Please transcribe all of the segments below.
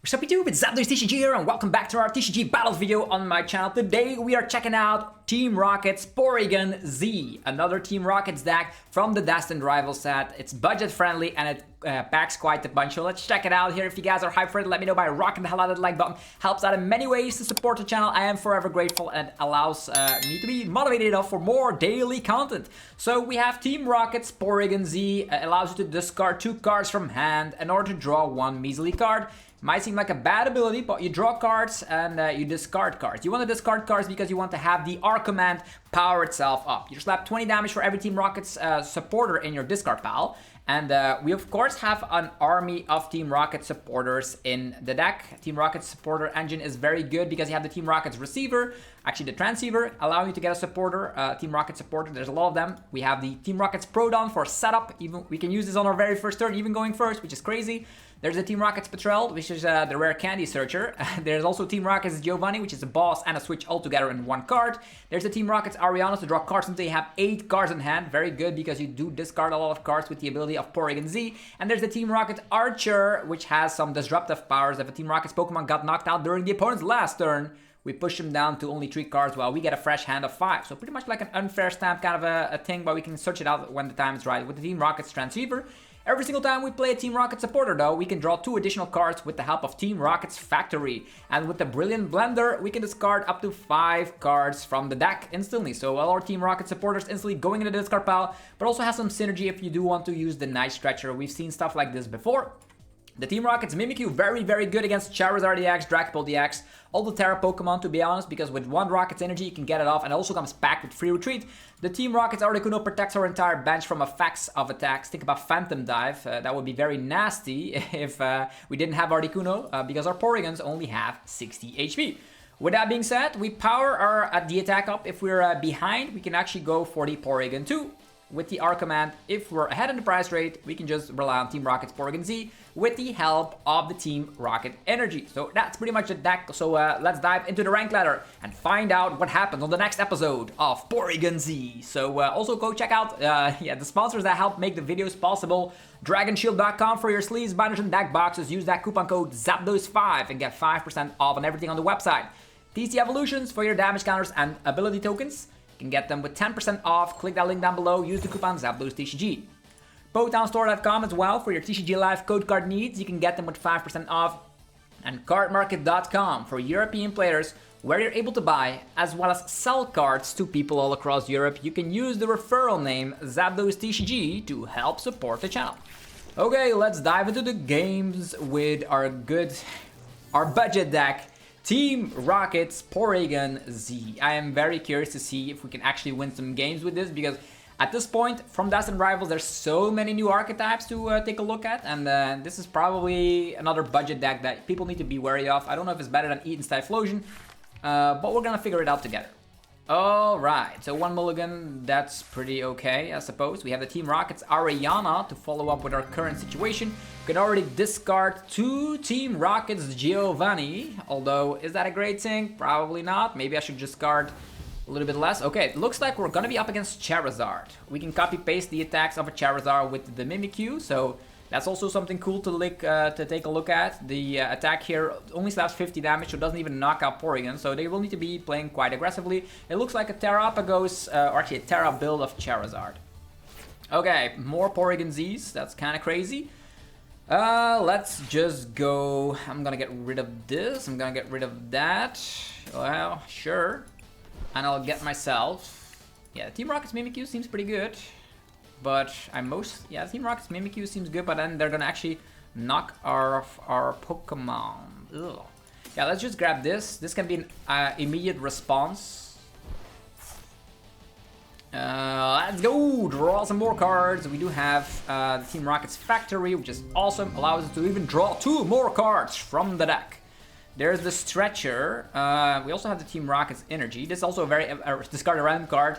What's up YouTube, it's Zapdos TCG here and welcome back to our TCG Battles video on my channel. Today we are checking out Team Rocket's Porygon-Z, another Team Rocket's deck from the Destined Rivals set. It's budget friendly and it packs quite a bunch, so let's check it out here. If you guys are hyped for it, let me know by rocking the hell out of the like button. Helps out in many ways to support the channel. I am forever grateful and allows me to be motivated enough for more daily content. So we have Team Rocket's Porygon-Z, allows you to discard 2 cards from hand in order to draw 1 measly card. Might seem like a bad ability, but you draw cards and you discard cards. You want to discard cards because you want to have the R command power itself up. You slap 20 damage for every Team Rocket's supporter in your discard pile. And we of course have an army of Team Rocket supporters in the deck. Team Rocket's supporter engine is very good because you have the Team Rocket's receiver, actually the Transceiver, allowing you to get a supporter, Team Rocket supporter. There's a lot of them. We have the Team Rocket's Proton for setup. Even we can use this on our very first turn, even going first, which is crazy. There's the Team Rocket's Patrol, which is the rare candy searcher. There's also Team Rocket's Giovanni, which is a boss and a switch all together in 1 card. There's the Team Rocket's Ariana to draw cards until you have 8 cards in hand. Very good because you do discard a lot of cards with the ability of Porygon-Z. And there's the Team Rocket Archer, which has some disruptive powers. If a Team Rocket's Pokemon got knocked out during the opponent's last turn, we push him down to only 3 cards while we get a fresh hand of 5. So pretty much like an unfair stamp kind of a thing, but we can search it out when the time is right. With the Team Rocket's Transceiver, every single time we play a Team Rocket supporter though, we can draw 2 additional cards with the help of Team Rocket's Factory. And with the Brilliant Blender, we can discard up to 5 cards from the deck instantly. So all our Team Rocket supporters instantly going into the discard pile, but also has some synergy if you do want to use the Night Stretcher. We've seen stuff like this before. The Team Rocket's Mimikyu, very, very good against Charizard EX, Dragapult EX, all the Terra Pokemon to be honest, because with 1 Rocket's energy you can get it off and it also comes packed with free retreat. The Team Rocket's Articuno protects our entire bench from effects of attacks. Think about Phantom Dive, that would be very nasty if we didn't have Articuno, because our Porygons only have 60 HP. With that being said, we power the attack up. If we're behind, we can actually go for the Porygon 2. With the R command, if we're ahead in the price rate, we can just rely on Team Rocket's Porygon-Z with the help of the Team Rocket energy. So that's pretty much the deck. So let's dive into the rank ladder and find out what happens on the next episode of Porygon-Z. So also go check out the sponsors that help make the videos possible. DragonShield.com for your sleeves, binders, and deck boxes. Use that coupon code ZAPDOS5 and get 5% off on everything on the website. TC Evolutions for your damage counters and ability tokens. You can get them with 10% off. Click that link down below. Use the coupon ZAPDOSTCG. PotonStore.com as well for your TCG Live code card needs. You can get them with 5% off. And Cardmarket.com for European players where you're able to buy as well as sell cards to people all across Europe. You can use the referral name ZAPDOSTCG to help support the channel. Okay, let's dive into the games with our budget deck. Team Rocket's Porygon-Z. I am very curious to see if we can actually win some games with this because at this point, from Destined Rivals, there's so many new archetypes to take a look at, and this is probably another budget deck that people need to be wary of. I don't know if it's better than Eaton's Typhlosion, but we're gonna figure it out together. Alright, so 1 mulligan, that's pretty okay, I suppose. We have the Team Rocket's Ariana to follow up with our current situation. We can already discard 2 Team Rocket's Giovanni, although is that a great thing? Probably not. Maybe I should discard a little bit less. Okay, it looks like we're gonna be up against Charizard. We can copy paste the attacks of a Charizard with the Mimikyu, so that's also something cool to take a look at. The attack here only slaps 50 damage, so it doesn't even knock out Porygon, so they will need to be playing quite aggressively. It looks like a Terrapagos, or actually a Terra build of Charizard. Okay, more Porygon-Zs, that's kind of crazy. Let's just go. I'm gonna get rid of this, I'm gonna get rid of that. Well, sure. And I'll get myself. Yeah, Team Rocket's Mimikyu seems pretty good. But Team Rocket's Mimikyu seems good, but then they're gonna actually knock our Pokemon. Ugh. Yeah, let's just grab this. This can be an immediate response. Let's go! Draw some more cards. We do have the Team Rocket's Factory, which is awesome. Allows us to even draw 2 more cards from the deck. There's the Stretcher. We also have the Team Rocket's Energy. This is also a very discard a random card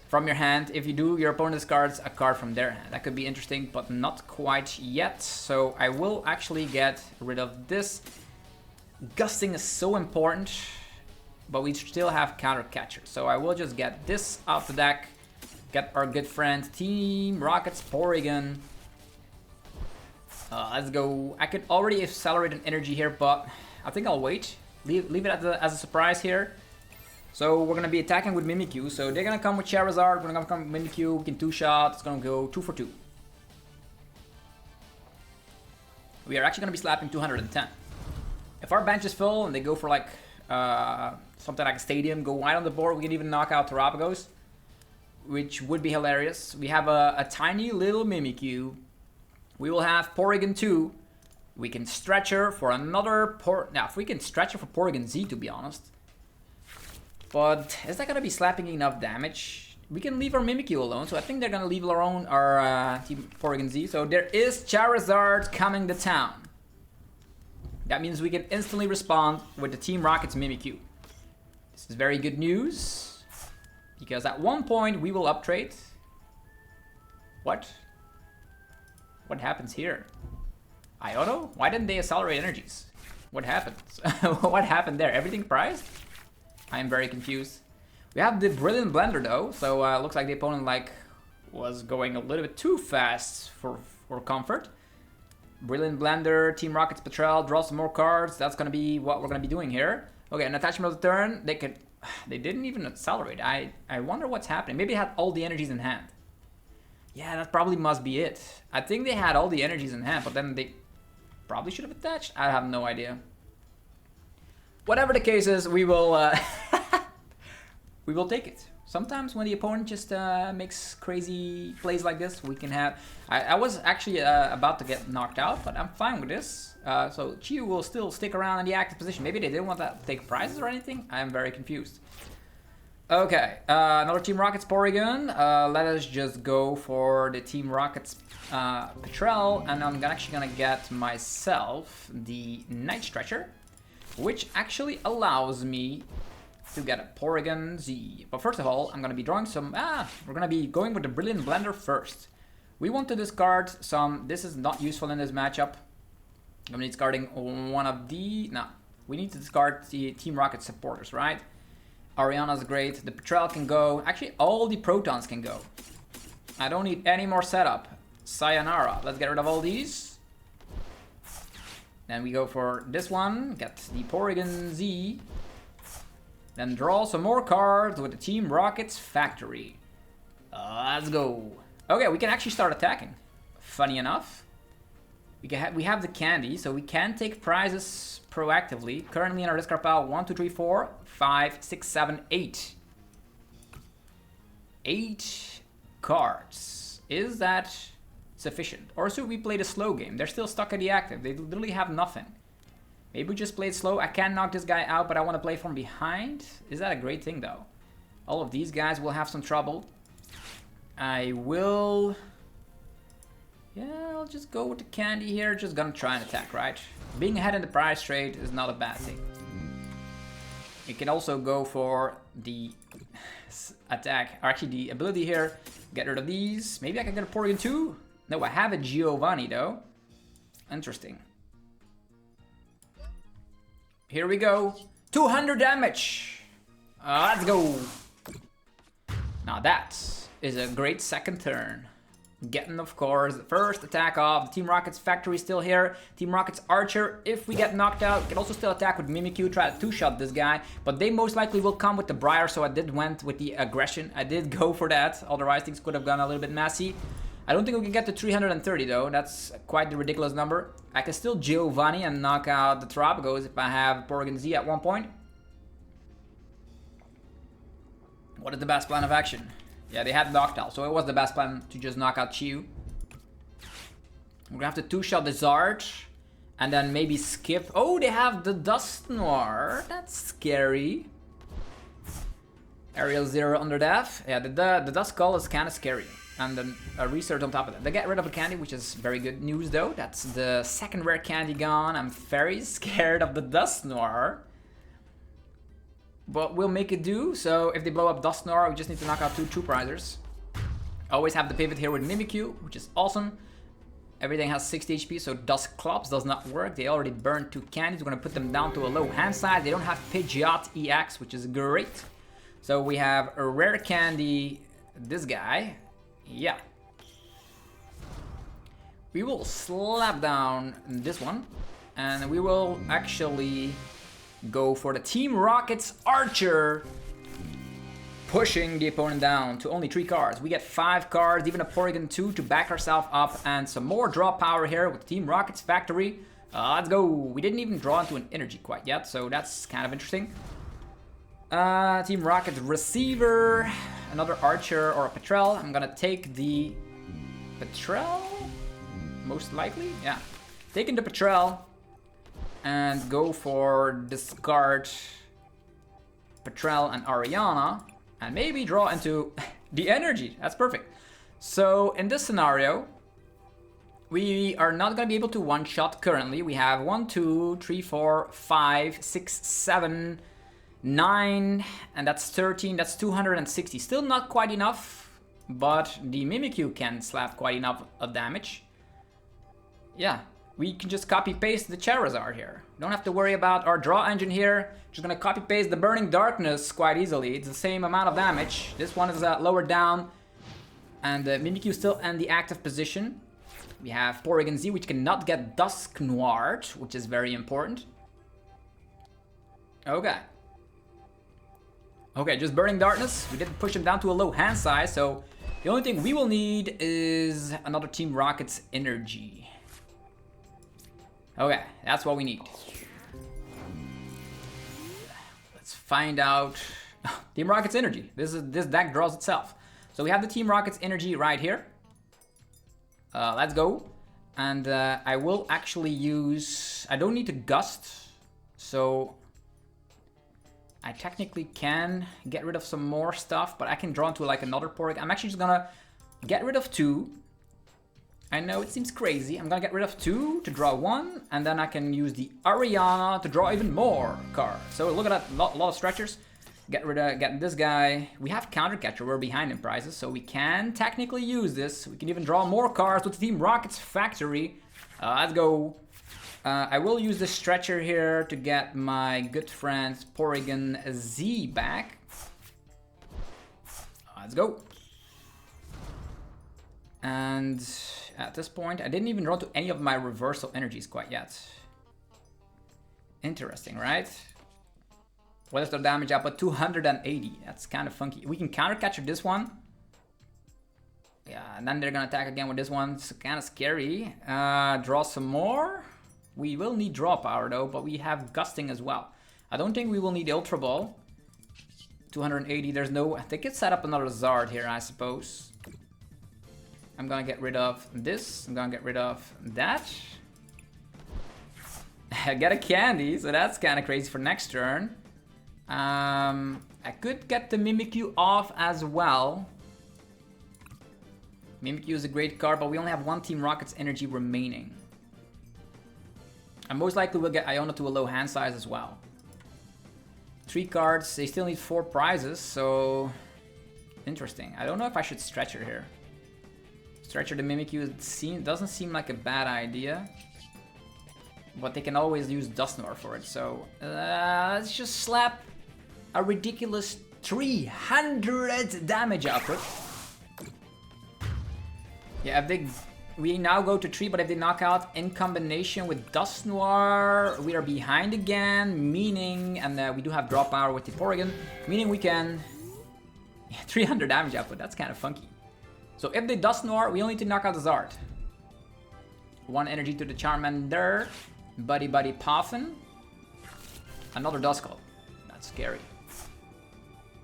from your hand. If you do, your opponent discards a card from their hand. That could be interesting, but not quite yet. So I will actually get rid of this. Gusting is so important, but we still have counter catchers. So I will just get this off the deck. Get our good friend Team Rocket's Porygon. Let's go. I could already accelerate an energy here, but I think I'll wait. Leave it as a surprise here. So we're gonna be attacking with Mimikyu. So they're gonna come with Charizard. We're gonna come with Mimikyu. We can 2-shot. It's gonna go 2 for 2. We are actually gonna be slapping 210. If our bench is full and they go for like something like a stadium, go wide on the board, we can even knock out Terrapagos, which would be hilarious. We have a tiny little Mimikyu. We will have Porygon-2. We can stretch her for another now, if we can stretch her for Porygon-Z, to be honest. But is that gonna be slapping enough damage? We can leave our Mimikyu alone, so I think they're gonna leave alone our team Porygon-Z. So there is Charizard coming to town. That means we can instantly respond with the Team Rocket's Mimikyu. This is very good news, because at one point we will uptrade. What? What happens here? Iono? Why didn't they accelerate energies? What happened? What happened there? Everything prized? I am very confused. We have the Brilliant Blender though, so looks like the opponent was going a little bit too fast for comfort. Brilliant Blender, Team Rocket's Patrol, draw some more cards. That's gonna be what we're gonna be doing here. Okay, an attachment of the turn. They didn't even accelerate. I wonder what's happening. Maybe they had all the energies in hand. Yeah, that probably must be it. I think they had all the energies in hand, but then they probably should have attached. I have no idea. Whatever the case is, we will we will take it. Sometimes when the opponent just makes crazy plays like this, we can have... I was actually about to get knocked out, but I'm fine with this. So Chiyu will still stick around in the active position. Maybe they didn't want to take prizes or anything. I am very confused. Okay, another Team Rocket's Porygon. Let us just go for the Team Rocket's Patrol, and I'm actually gonna get myself the Night Stretcher, which actually allows me to get a Porygon-Z. But first of all, I'm gonna be drawing some... we're gonna be going with the Brilliant Blender first. We want to discard some... This is not useful in this matchup. I'm gonna be discarding one of the... No, we need to discard the Team Rocket supporters, right? Ariana's great. The Patrol can go. Actually, all the Protons can go. I don't need any more setup. Sayonara. Let's get rid of all these. Then we go for this one. Get the Porygon-Z. Then draw some more cards with the Team Rocket's Factory. Let's go. Okay, we can actually start attacking. Funny enough. We have the candy, so we can take prizes proactively. Currently in our discard pile, 1, 2, 3, 4, 5, 6, 7, 8. 8 cards. Is that sufficient? Or should we play the slow game? They're still stuck at the active. They literally have nothing. Maybe we just play it slow. I can knock this guy out, but I want to play from behind. Is that a great thing, though? All of these guys will have some trouble. I will... Yeah, I'll just go with the candy here. Just gonna try and attack, right? Being ahead in the prize trade is not a bad thing. You can also go for the attack, or actually the ability here. Get rid of these. Maybe I can get a Porygon too? No, I have a Giovanni, though. Interesting. Here we go. 200 damage. Let's go. Now that is a great second turn. Getting, of course, the first attack off. The Team Rocket's Factory still here. Team Rocket's Archer, if we get knocked out, can also still attack with Mimikyu, try to two-shot this guy. But they most likely will come with the Briar, so I went with the aggression. I did go for that, otherwise things could have gone a little bit messy. I don't think we can get to 330 though, that's quite the ridiculous number. I can still Giovanni and knock out the Terrapagos if I have Porygon-Z at one point. What is the best plan of action? Yeah, they had Noctowl, so it was the best plan to just knock out Chiyu. We're gonna have to two-shot the Zard, and then maybe skip... Oh, they have the Dusknoir. That's scary. Aerial Zero under death. Yeah, the Duskull is kind of scary. And then a research on top of that. They get rid of a candy, which is very good news though. That's the second rare candy gone. I'm very scared of the Dusknoir. But we'll make it do. So if they blow up Dusknoir, we just need to knock out two True Prizers. Always have the pivot here with Mimikyu, which is awesome. Everything has 60 HP, so Dusclops does not work. They already burned 2 candies. We're gonna put them down to a low hand size. They don't have Pidgeot EX, which is great. So we have a rare candy, this guy. Yeah. We will slap down this one. And we will actually go for the Team Rocket's Archer. Pushing the opponent down to only 3 cards. We get 5 cards, even a Porygon-Z to back ourselves up. And some more draw power here with Team Rocket's Factory. Let's go. We didn't even draw into an energy quite yet, so that's kind of interesting. Team Rocket's Receiver. Another Archer or a Petrel. I'm gonna take the Petrel, most likely. Yeah, taking the Petrel and go for discard Petrel and Ariana and maybe draw into the energy. That's perfect. So in this scenario, we are not going to be able to one-shot currently. We have 1, 2, 3, 4, 5, 6, 7, 9, and that's 13. That's 260. Still not quite enough, but the Mimikyu can slap quite enough of damage. Yeah, we can just copy-paste the Charizard here. Don't have to worry about our draw engine here. Just gonna copy-paste the Burning Darkness quite easily. It's the same amount of damage. This one is lower down, and Mimikyu still in the active position. We have Porygon-Z, which cannot get Dusk Noir, which is very important. Okay. Okay, just Burning Darkness. We didn't push him down to a low hand size, so the only thing we will need is another Team Rocket's energy. Okay, that's what we need. Let's find out. Team Rocket's energy. This deck draws itself. So we have the Team Rocket's energy right here. Let's go. And I will actually use... I don't need to gust. So I technically can get rid of some more stuff, but I can draw into like another Porygon. I'm actually just gonna get rid of 2. I know it seems crazy. I'm gonna get rid of 2 to draw 1, and then I can use the Ariana to draw even more cards. So look at that, a lot of stretchers. Get this guy. We have Counter Catcher, we're behind in prizes, so we can technically use this. We can even draw more cards with Team Rocket's Factory. Let's go. I will use the stretcher here to get my good friend Porygon-Z back. Let's go. And at this point, I didn't even draw to any of my reversal energies quite yet. Interesting, right? What is the damage output? 280. That's kind of funky. We can counter catcher this one. Yeah, and then they're gonna attack again with this one. It's kind of scary. Draw some more. We will need draw power though, but we have gusting as well. I don't think we will need Ultra Ball. 280. There's no. They could set up another Zard here, I suppose. I'm gonna get rid of this. I'm gonna get rid of that. I get a candy, so that's kind of crazy for next turn. I could get the Mimikyu off as well. Mimikyu is a great card, but we only have 1 Team Rocket's energy remaining. And most likely we'll get Iona to a low hand size as well. 3 cards, they still need 4 prizes, so... Interesting. I don't know if I should Stretcher here. Stretcher the Mimikyu doesn't seem like a bad idea. But they can always use Dusknoir for it, so... let's just slap a ridiculous 300 damage output. Yeah, if we now go to 3, but if they knock out in combination with Dusknoir, we are behind again, meaning, and we do have draw power with the Porygon, meaning we can... 300 damage output, that's kind of funky. So if they Dusknoir, we only need to knock out the Zard. 1 energy to the Charmander, Buddy Puffin, another Duskull. That's scary.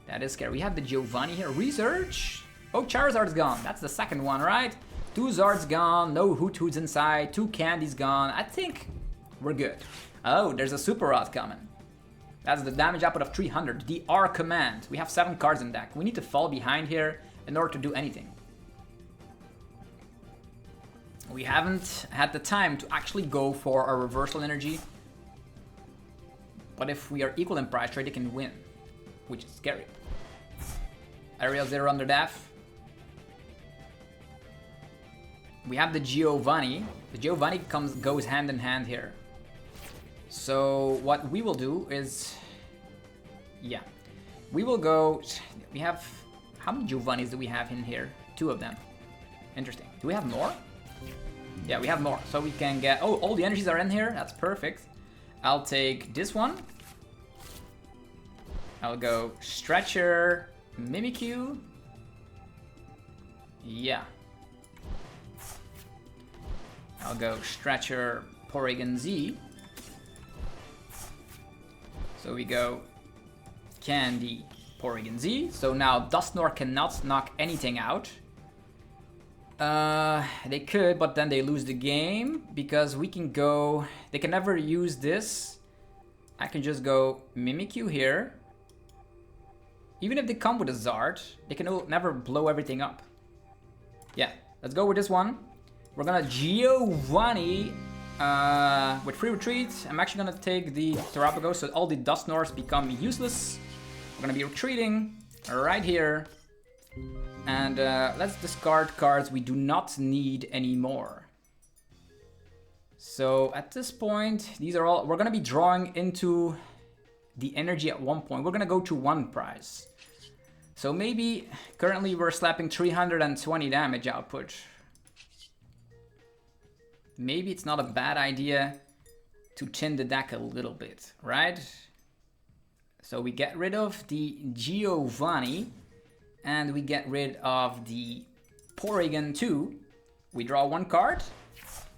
That is scary. We have the Giovanni here. Research! Oh, Charizard's gone. That's the second one, right? 2 Zards gone, no Hoots inside, 2 Candies gone. I think we're good. Oh, there's a Super Rod coming. That's the damage output of 300. The R command. We have 7 cards in deck. We need to fall behind here in order to do anything. We haven't had the time to actually go for our reversal energy. But if we are equal in price trade, they can win. Which is scary. Aerial Zero under Def. We have the Giovanni. The Giovanni goes hand in hand here. So what we will do is... Yeah. We will go... We have... How many Giovannis do we have in here? 2 of them. Interesting. Do we have more? Yeah, we have more. So we can get... Oh, all the energies are in here. That's perfect. I'll take this one. I'll go Stretcher, Mimikyu. Yeah. I'll go Stretcher, Porygon-Z. So we go Candy, Porygon-Z. So now Dusknoir cannot knock anything out. They could, but then they lose the game because we can go... They can never use this. I can just go Mimikyu here. Even if they come with a Zard, they can never blow everything up. Yeah, let's go with this one. We're gonna Giovanni with free retreat. I'm actually gonna take the Terrapago so all the Dusknoirs become useless. We're gonna be retreating right here. And let's discard cards we do not need anymore. So at this point, these are all... We're gonna be drawing into the energy at one point. We're gonna go to 1 prize. So maybe currently we're slapping 320 damage output. Maybe it's not a bad idea to chin the deck a little bit, right? So we get rid of the Giovanni and we get rid of the Porygon 2. We draw 1 card.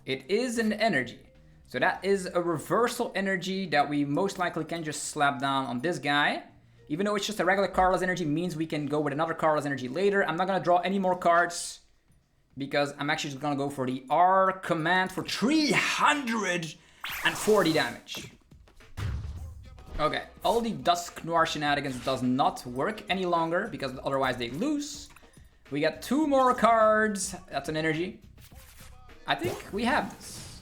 It is an energy. So that is a reversal energy that we most likely can just slap down on this guy. Even though it's just a regular cardless energy, means we can go with another cardless energy later. I'm not gonna draw any more cards because I'm actually just gonna go for the R command for 340 damage. Okay, all the Dusknoir shenanigans does not work any longer because otherwise they lose. We got 2 more cards. That's an energy. I think we have this.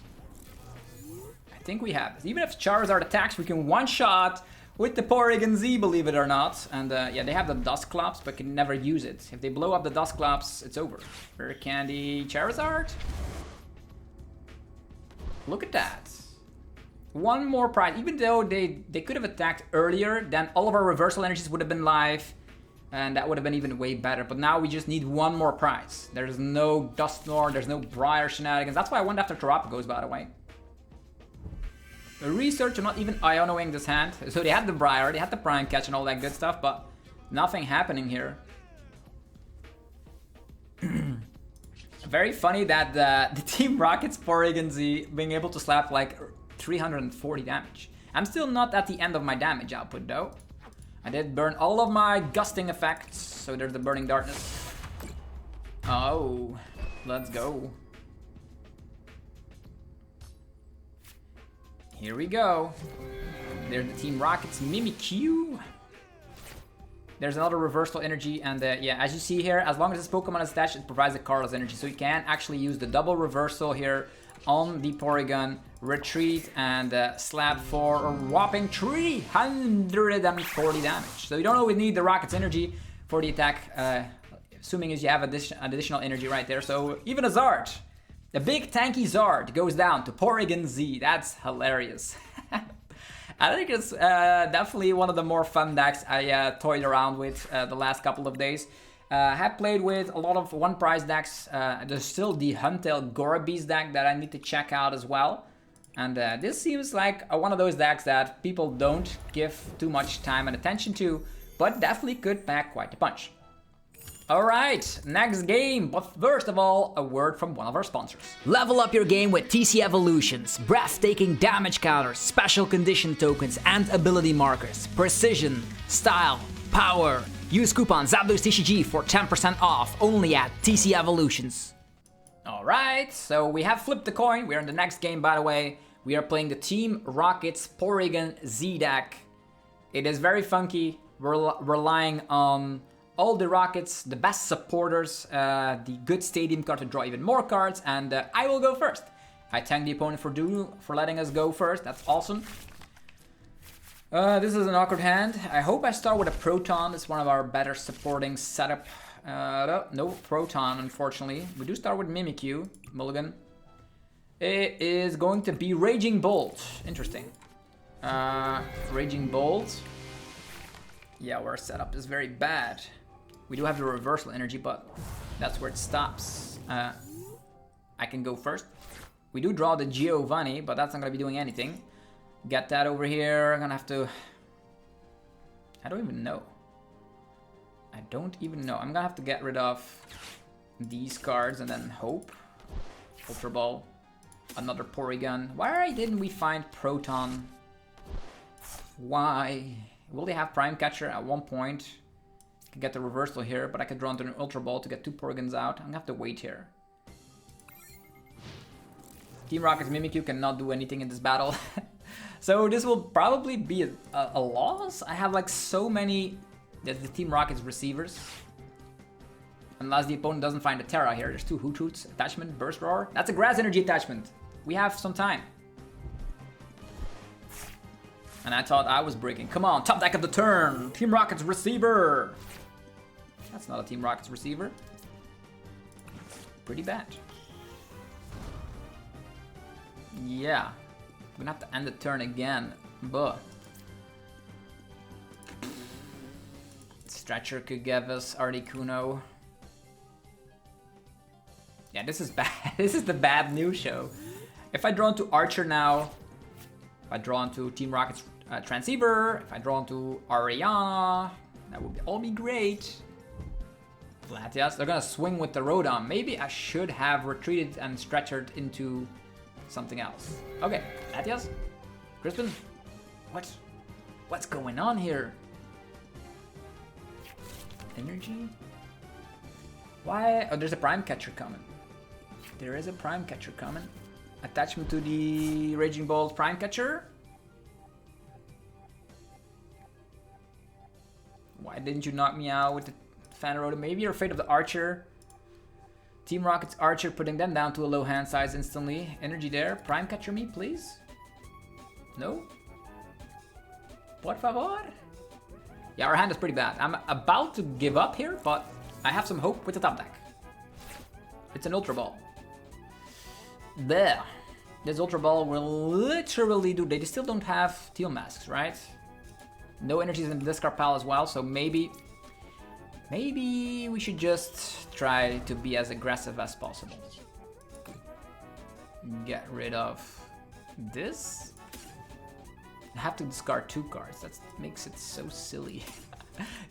I think we have this. Even if Charizard attacks, we can one-shot with the Porygon-Z, believe it or not. And yeah, they have the Dusclops, but can never use it. If they blow up the Dusclops, it's over. Rare Candy Charizard. Look at that. 1 more prize. Even though they could have attacked earlier, then all of our reversal energies would have been live. And that would have been even way better. But now we just need 1 more prize. There's no Dusknoir, there's no Briar shenanigans. That's why I went after Terrapagos, by the way. The research, I'm not even Ionoing this hand. So they had the Briar, they had the Prime Catch and all that good stuff, but nothing happening here. Very funny that the Team Rocket's Porygon-Z being able to slap like 340 damage. I'm still not at the end of my damage output though. I did burn all of my gusting effects, so there's the Burning Darkness. Oh, let's go. Here we go. There's the Team Rocket's Mimikyu. There's another reversal energy, and yeah, as you see here, as long as this Pokemon is attached, it provides a cardless energy. So you can actually use the double reversal here on the Porygon, retreat, and slap for a whopping 340 damage. So you don't always need the Rocket's energy for the attack, assuming as you have additional energy right there. So even a Zard, the big tanky Zard, goes down to Porygon-Z. That's hilarious. I think it's definitely one of the more fun decks I toyed around with the last couple of days. I have played with a lot of 1 prize decks. There's still the Huntail Gorabees deck that I need to check out as well. And this seems like one of those decks that people don't give too much time and attention to, but definitely could pack quite a punch. Alright, next game, but first of all, a word from one of our sponsors. Level up your game with TC Evolutions. Breathtaking damage counters, special condition tokens, and ability markers. Precision, style, power. Use coupon ZapDosTCG for 10% off, only at TC Evolutions. Alright, so we have flipped the coin. We're in the next game, by the way. We are playing the Team Rocket's Porygon-Z deck. It is very funky. We're relying on all the Rockets, the best supporters, the good stadium card to draw even more cards, and I will go first. I thank the opponent for letting us go first. That's awesome. This is an awkward hand. I hope I start with a Proton. It's one of our better supporting setup. No Proton, unfortunately. We do start with Mimikyu, Mulligan. It is going to be Raging Bolt. Interesting. Raging Bolt. Yeah, our setup is very bad. We do have the reversal energy, but that's where it stops. I can go first. We do draw the Giovanni, but that's not gonna be doing anything. Get that over here. I'm gonna have to... I don't even know. I don't even know. I'm gonna have to get rid of these cards and then hope. Ultra Ball. Another Porygon. Why didn't we find Proton? Why? Will they have Prime Catcher at one point? I could get the reversal here, but I could draw into an Ultra Ball to get 2 Porygons out. I'm gonna have to wait here. Team Rocket's Mimikyu cannot do anything in this battle. So this will probably be a loss. I have like so many... There's the Team Rocket's receivers. Unless the opponent doesn't find a Terra here. There's 2 Hoot Hoots. Attachment, Burst Roar. That's a Grass Energy attachment. We have some time. And I thought I was breaking. Come on, top deck of the turn. Team Rocket's receiver. That's not a Team Rocket's receiver. Pretty bad. Yeah. We're gonna have to end the turn again. But Stretcher could give us Articuno. Yeah, this is bad. This is the bad news show. If I draw into Archer now, if I draw into Team Rocket's Transceiver, if I draw into Ariana, that would all be great. Latias, they're gonna swing with the Rotom. Maybe I should have retreated and stretchered into something else. Okay, Latias, Crispin, what's going on here? Energy? Why? Oh, there's a Prime Catcher coming. There is a Prime Catcher coming. Attachment to the Raging Ball's Prime Catcher. Why didn't you knock me out with the Phantom? Maybe you're afraid of the Archer. Team Rocket's Archer, putting them down to a low hand size instantly. Energy there. Prime Catcher me, please. No? Por favor? Yeah, our hand is pretty bad. I'm about to give up here, but I have some hope with the top deck. It's an Ultra Ball. There. This Ultra Ball will literally do... They still don't have Teal Masks, right? No energies in the discard pile as well, so maybe we should just try to be as aggressive as possible. Get rid of this. I have to discard 2 cards. That makes it so silly.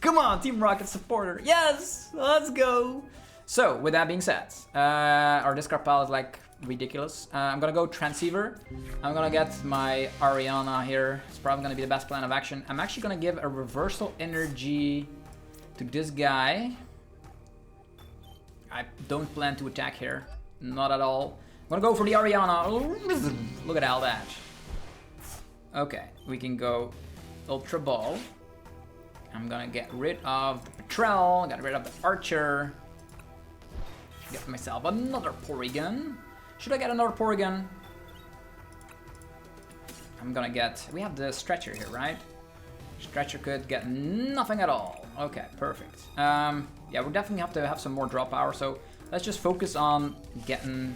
Come on, Team Rocket supporter. Yes, let's go. So, with that being said, our discard pile is like ridiculous. I'm gonna go Transceiver. I'm gonna get my Ariana here. It's probably gonna be the best plan of action. I'm actually gonna give a reversal energy to this guy. I don't plan to attack here. Not at all. I'm gonna go for the Ariana. Look at all that. Okay, we can go Ultra Ball. I'm gonna get rid of the Petrel, get rid of the Archer. Get myself another Porygon. Should I get another Porygon? I'm gonna get... We have the Stretcher here, right? Stretcher could get nothing at all. Okay, perfect. Yeah, we definitely have to have some more draw power, so let's just focus on getting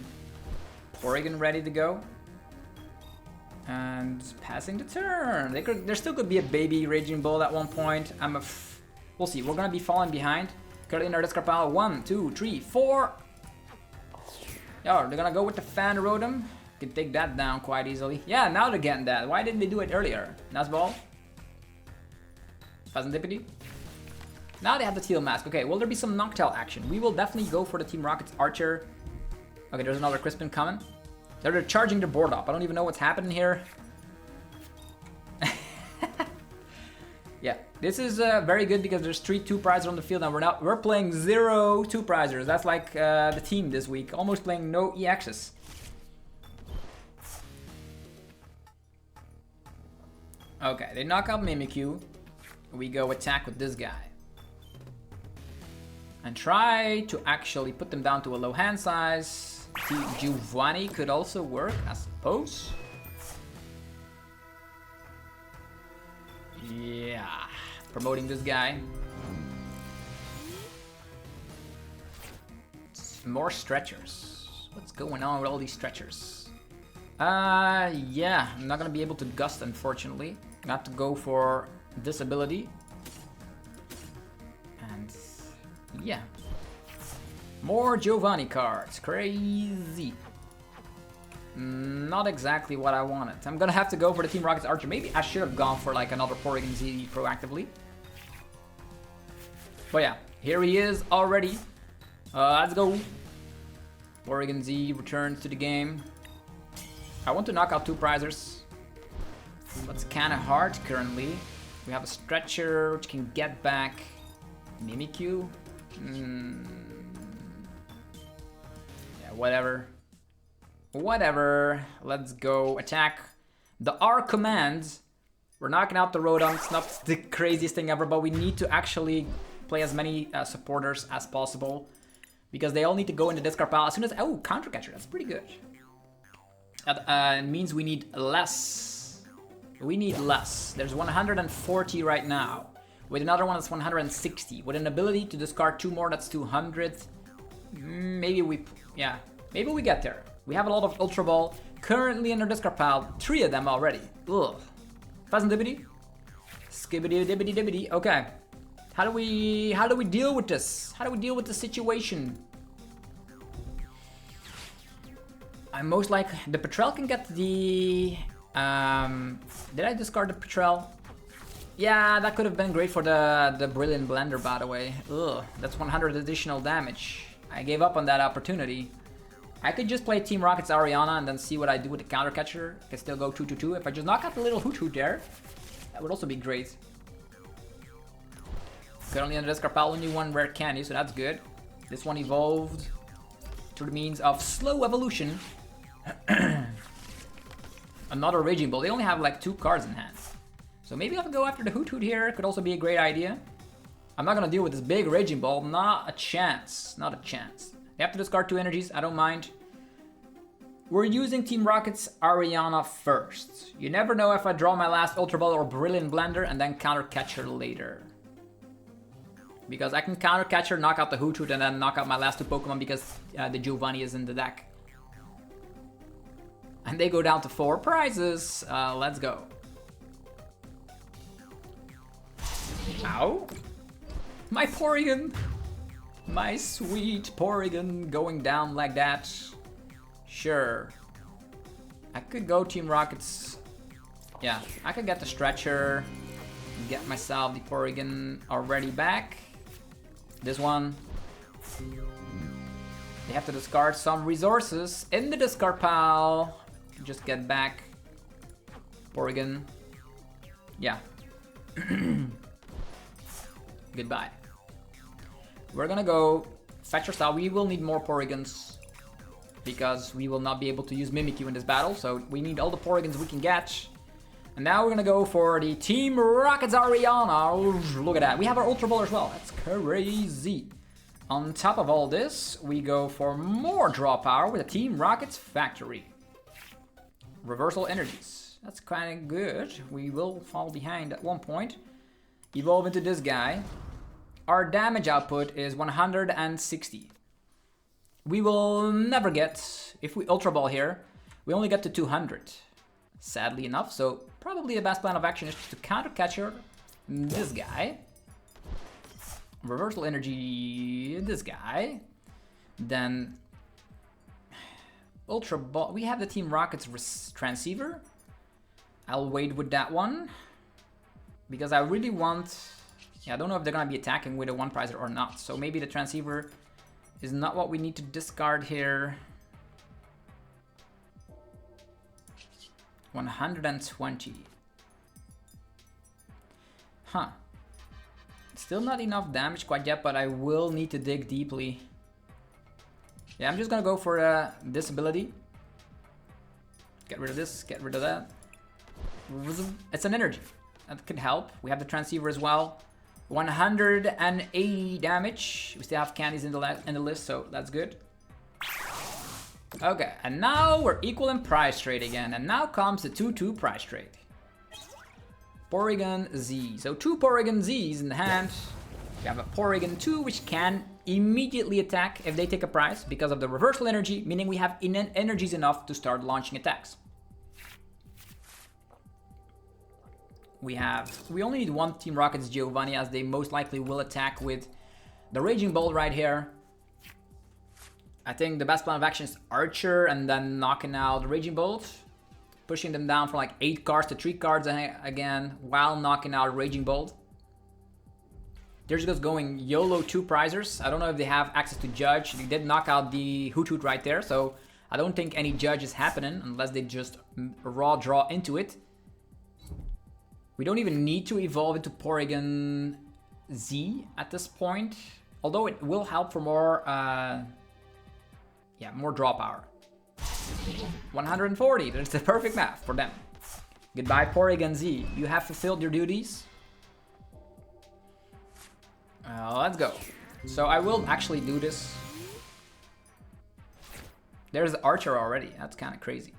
Porygon ready to go. And passing the turn. There still could be a baby Raging Bull at one point. We'll see. We're gonna be falling behind. Currently in our discard pile. 1, 2, 3, 4. Oh, they're gonna go with the Fan Rotom. Can take that down quite easily. Yeah, now they're getting that. Why didn't they do it earlier? Nazball. Phasantipity. Now they have the Teal Mask. Okay, will there be some Noctowl action? We will definitely go for the Team Rocket's Archer. Okay, there's another Crispin coming. They're charging their board up. I don't even know what's happening here. Yeah, this is very good because there's 3 2-prizers on the field and we're playing 0 2-prizers. That's like the team this week, almost playing no EXs. Okay, they knock out Mimikyu. We go attack with this guy. And try to actually put them down to a low hand size. Giovanni could also work, I suppose. Yeah, promoting this guy. More stretchers. What's going on with all these stretchers? Yeah, I'm not gonna be able to gust, unfortunately. I have to go for this ability. And yeah. More Giovanni cards. Crazy. Not exactly what I wanted. I'm gonna have to go for the Team Rocket's Archer. Maybe I should have gone for like another Porygon-Z proactively. But yeah, here he is already. Let's go. Porygon-Z returns to the game. I want to knock out 2 prizers. That's kind of hard currently. We have a Stretcher which can get back Mimikyu. Yeah, whatever. Whatever. Let's go attack. The R commands. We're knocking out the Rotom. It's not the craziest thing ever, but we need to actually play as many supporters as possible because they all need to go into discard pile as soon as... Oh, Counter Catcher. That's pretty good. That means we need less. We need less. There's 140 right now. With another one that's 160. With an ability to discard 2 more, that's 200. Maybe we... Yeah. Maybe we get there. We have a lot of Ultra Ball currently in our discard pile. 3 of them already. Ugh. Pheasant Dibbity. Skibbity dibbity dibbity. Okay. How do we deal with this? How do we deal with the situation? I'm most like the Petrel can get the did I discard the Petrel? Yeah, that could have been great for the Brilliant Blender, by the way. Ugh, that's 100 additional damage. I gave up on that opportunity. I could just play Team Rocket's Ariana and then see what I do with the Counter Catcher. I can still go 2-2-2. If I just knock out the little Hoot there, that would also be great. Currently in the discard pile, only 1 rare candy, so that's good. This one evolved through the means of slow evolution. Another Raging Bull. They only have like 2 cards in hand. So maybe I'll go after the Hoot here. Could also be a great idea. I'm not gonna deal with this big Raging Ball. Not a chance. Not a chance. They have to discard 2 energies. I don't mind. We're using Team Rocket's Ariana first. You never know if I draw my last Ultra Ball or Brilliant Blender and then Counter Catcher later. Because I can Counter Catcher, knock out the Hoot and then knock out my last 2 Pokemon because the Giovanni is in the deck. And they go down to 4 prizes. Let's go. Ow. My Porygon. My sweet Porygon going down like that. Sure. I could go Team Rocket's... Yeah, I could get the Stretcher. Get myself the Porygon already back. This one. They have to discard some resources in the discard pile. Just get back Porygon. Yeah. Goodbye. We're gonna go fetch our style. We will need more Porygons because we will not be able to use Mimikyu in this battle. So we need all the Porygons we can get. And now we're gonna go for the Team Rocket's Ariana. Oh, look at that. We have our Ultra Ball as well. That's crazy. On top of all this, we go for more draw power with the Team Rocket's Factory. Reversal energies. That's kind of good. We will fall behind at one point. Evolve into this guy. Our damage output is 160. We will never get, if we Ultra Ball here, we only get to 200. Sadly enough, so probably the best plan of action is to Counter Catcher this guy. Reversal energy this guy. Then Ultra Ball. We have the Team Rocket's Transceiver. I'll wait with that one because I really want... Yeah, I don't know if they're gonna be attacking with a 1-prizer or not. So maybe the Transceiver is not what we need to discard here. 120. Huh. Still not enough damage quite yet, but I will need to dig deeply. Yeah, I'm just gonna go for this ability. Get rid of this, get rid of that. It's an energy. That could help. We have the Transceiver as well. 180 damage. We still have candies in the list, so that's good. Okay, and now we're equal in price trade again, and now comes the 2-2 price trade. Porygon-Z. So 2 Porygon-Zs in the hand. We have a Porygon-2, which can immediately attack if they take a prize because of the reversal energy, meaning we have energies enough to start launching attacks. We only need 1 Team Rocket's Giovanni, as they most likely will attack with the Raging Bolt right here. I think the best plan of action is Archer and then knocking out Raging Bolt. Pushing them down from like 8 cards to 3 cards again while knocking out Raging Bolt. They're just going YOLO 2 prizers. I don't know if they have access to Judge. They did knock out the Hoot Hoot right there, so I don't think any Judge is happening unless they just raw draw into it. We don't even need to evolve into Porygon-Z at this point. Although it will help for more, more draw power. 140, that's the perfect math for them. Goodbye Porygon-Z, you have fulfilled your duties. Let's go. So I will actually do this. There's the Archer already, that's kind of crazy.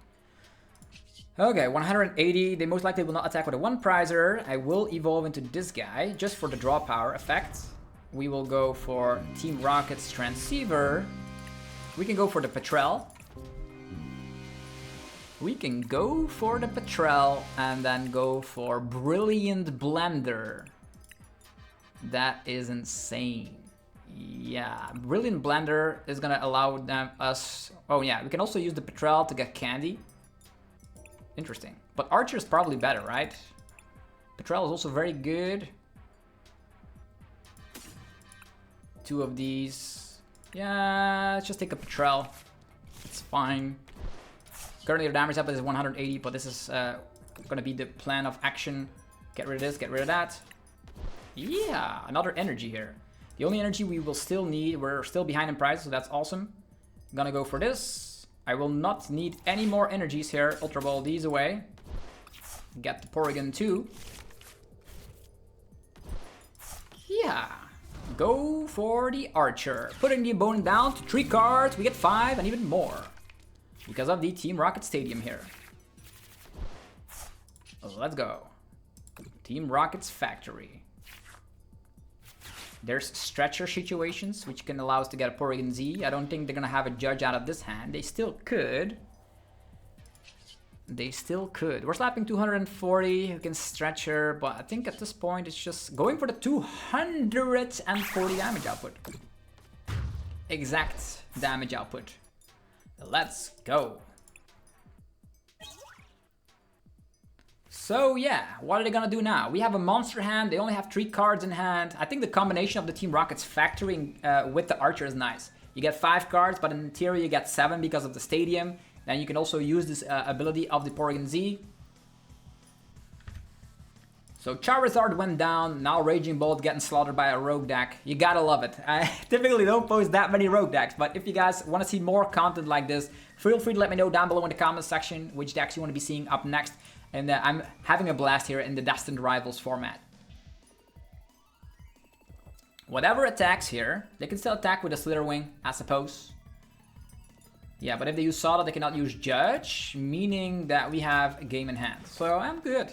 Okay, 180, they most likely will not attack with a 1 prizer. I will evolve into this guy, just for the draw power effect. We will go for Team Rocket's Transceiver. We can go for the Petrel. We can go for the Petrel and then go for Brilliant Blender. That is insane. Yeah, Brilliant Blender is gonna allow us... Oh yeah, we can also use the Petrel to get candy. Interesting. But Archer is probably better, right? Petrel is also very good. 2 of these. Yeah, let's just take a Petrel. It's fine. Currently the damage output is 180, but this is gonna be the plan of action. Get rid of this, get rid of that. Yeah, another energy here. The only energy we will still need, we're still behind in price, so that's awesome. I'm gonna go for this. I will not need any more energies here. Ultra Ball these away. Get the Porygon 2. Yeah. Go for the Archer. Putting the opponent down to 3 cards. We get 5 and even more. Because of the Team Rocket Stadium here. Let's go. Team Rocket's Factory. There's stretcher situations, which can allow us to get a Porygon-Z. I don't think they're gonna have a Judge out of this hand. They still could. They still could. We're slapping 240 against stretcher, but I think at this point it's just going for the 240 damage output. Exact damage output. Let's go. So yeah, what are they gonna do now? We have a monster hand, they only have 3 cards in hand. I think the combination of the Team Rocket's Factory with the Archer is nice. You get 5 cards, but in theory you get 7 because of the stadium. Then you can also use this ability of the Porygon-Z. So Charizard went down, now Raging Bolt getting slaughtered by a Rogue deck. You gotta love it. I typically don't post that many Rogue decks, but if you guys want to see more content like this, feel free to let me know down below in the comments section which decks you want to be seeing up next. And I'm having a blast here in the Destined Rivals format. Whatever attacks here, they can still attack with a Slitherwing, I suppose. Yeah, but if they use Solid, they cannot use Judge, meaning that we have a game in hand. So I'm good.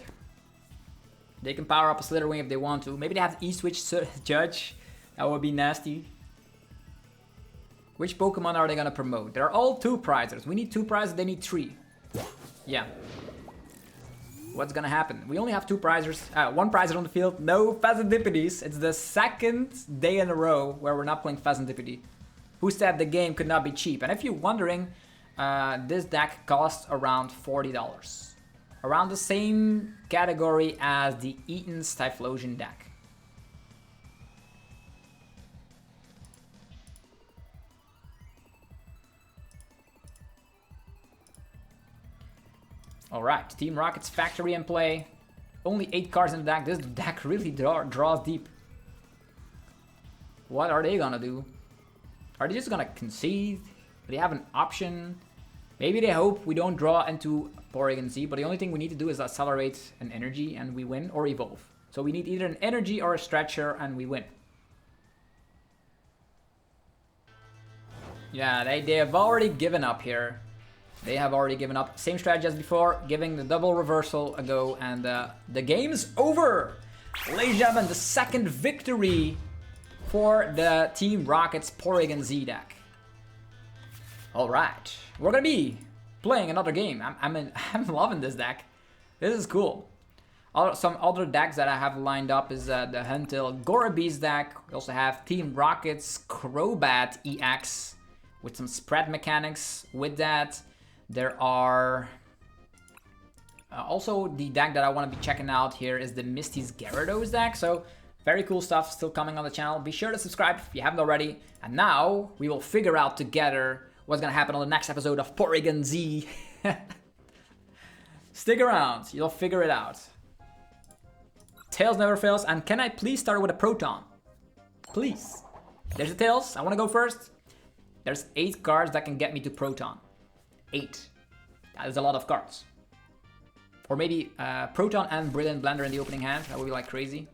They can power up a Slitherwing if they want to. Maybe they have E-Switch Judge. That would be nasty. Which Pokemon are they gonna promote? They're all 2 prizers. We need 2 prizes, they need 3. Yeah. What's gonna happen? We only have 2 prizers, 1 prizer on the field, no Pheasantippities. It's the 2nd day in a row where we're not playing Pheasantipity. Who said the game could not be cheap? And if you're wondering, this deck costs around $40. Around the same category as the Eaton's Typhlosion deck. Alright, Team Rocket's Factory in play. Only 8 cards in the deck. This deck really draws deep. What are they gonna do? Are they just gonna concede? Do they have an option? Maybe they hope we don't draw into Porygon-Z, but the only thing we need to do is accelerate an energy and we win, or evolve. So we need either an energy or a stretcher and we win. Yeah, they have already given up here. They have already given up. Same strategy as before, giving the double reversal a go, and the game's over! Ladies and gentlemen, the 2nd victory for the Team Rocket's Porygon-Z deck. Alright, we're gonna be playing another game. I'm loving this deck. This is cool. Some other decks that I have lined up is the Huntil Gorabees deck. We also have Team Rocket's Crobat EX. with some spread mechanics with that. There are also the deck that I want to be checking out here is the Misty's Gyarados deck. So very cool stuff still coming on the channel. Be sure to subscribe if you haven't already. And now we will figure out together what's going to happen on the next episode of Porygon-Z. Stick around, you'll figure it out. Tails never fails, and can I please start with a Proton? Please. There's the Tails, I want to go first. There's 8 cards that can get me to Proton. 8. That is a lot of cards. Or maybe Proton and Brilliant Blender in the opening hand, that would be like crazy.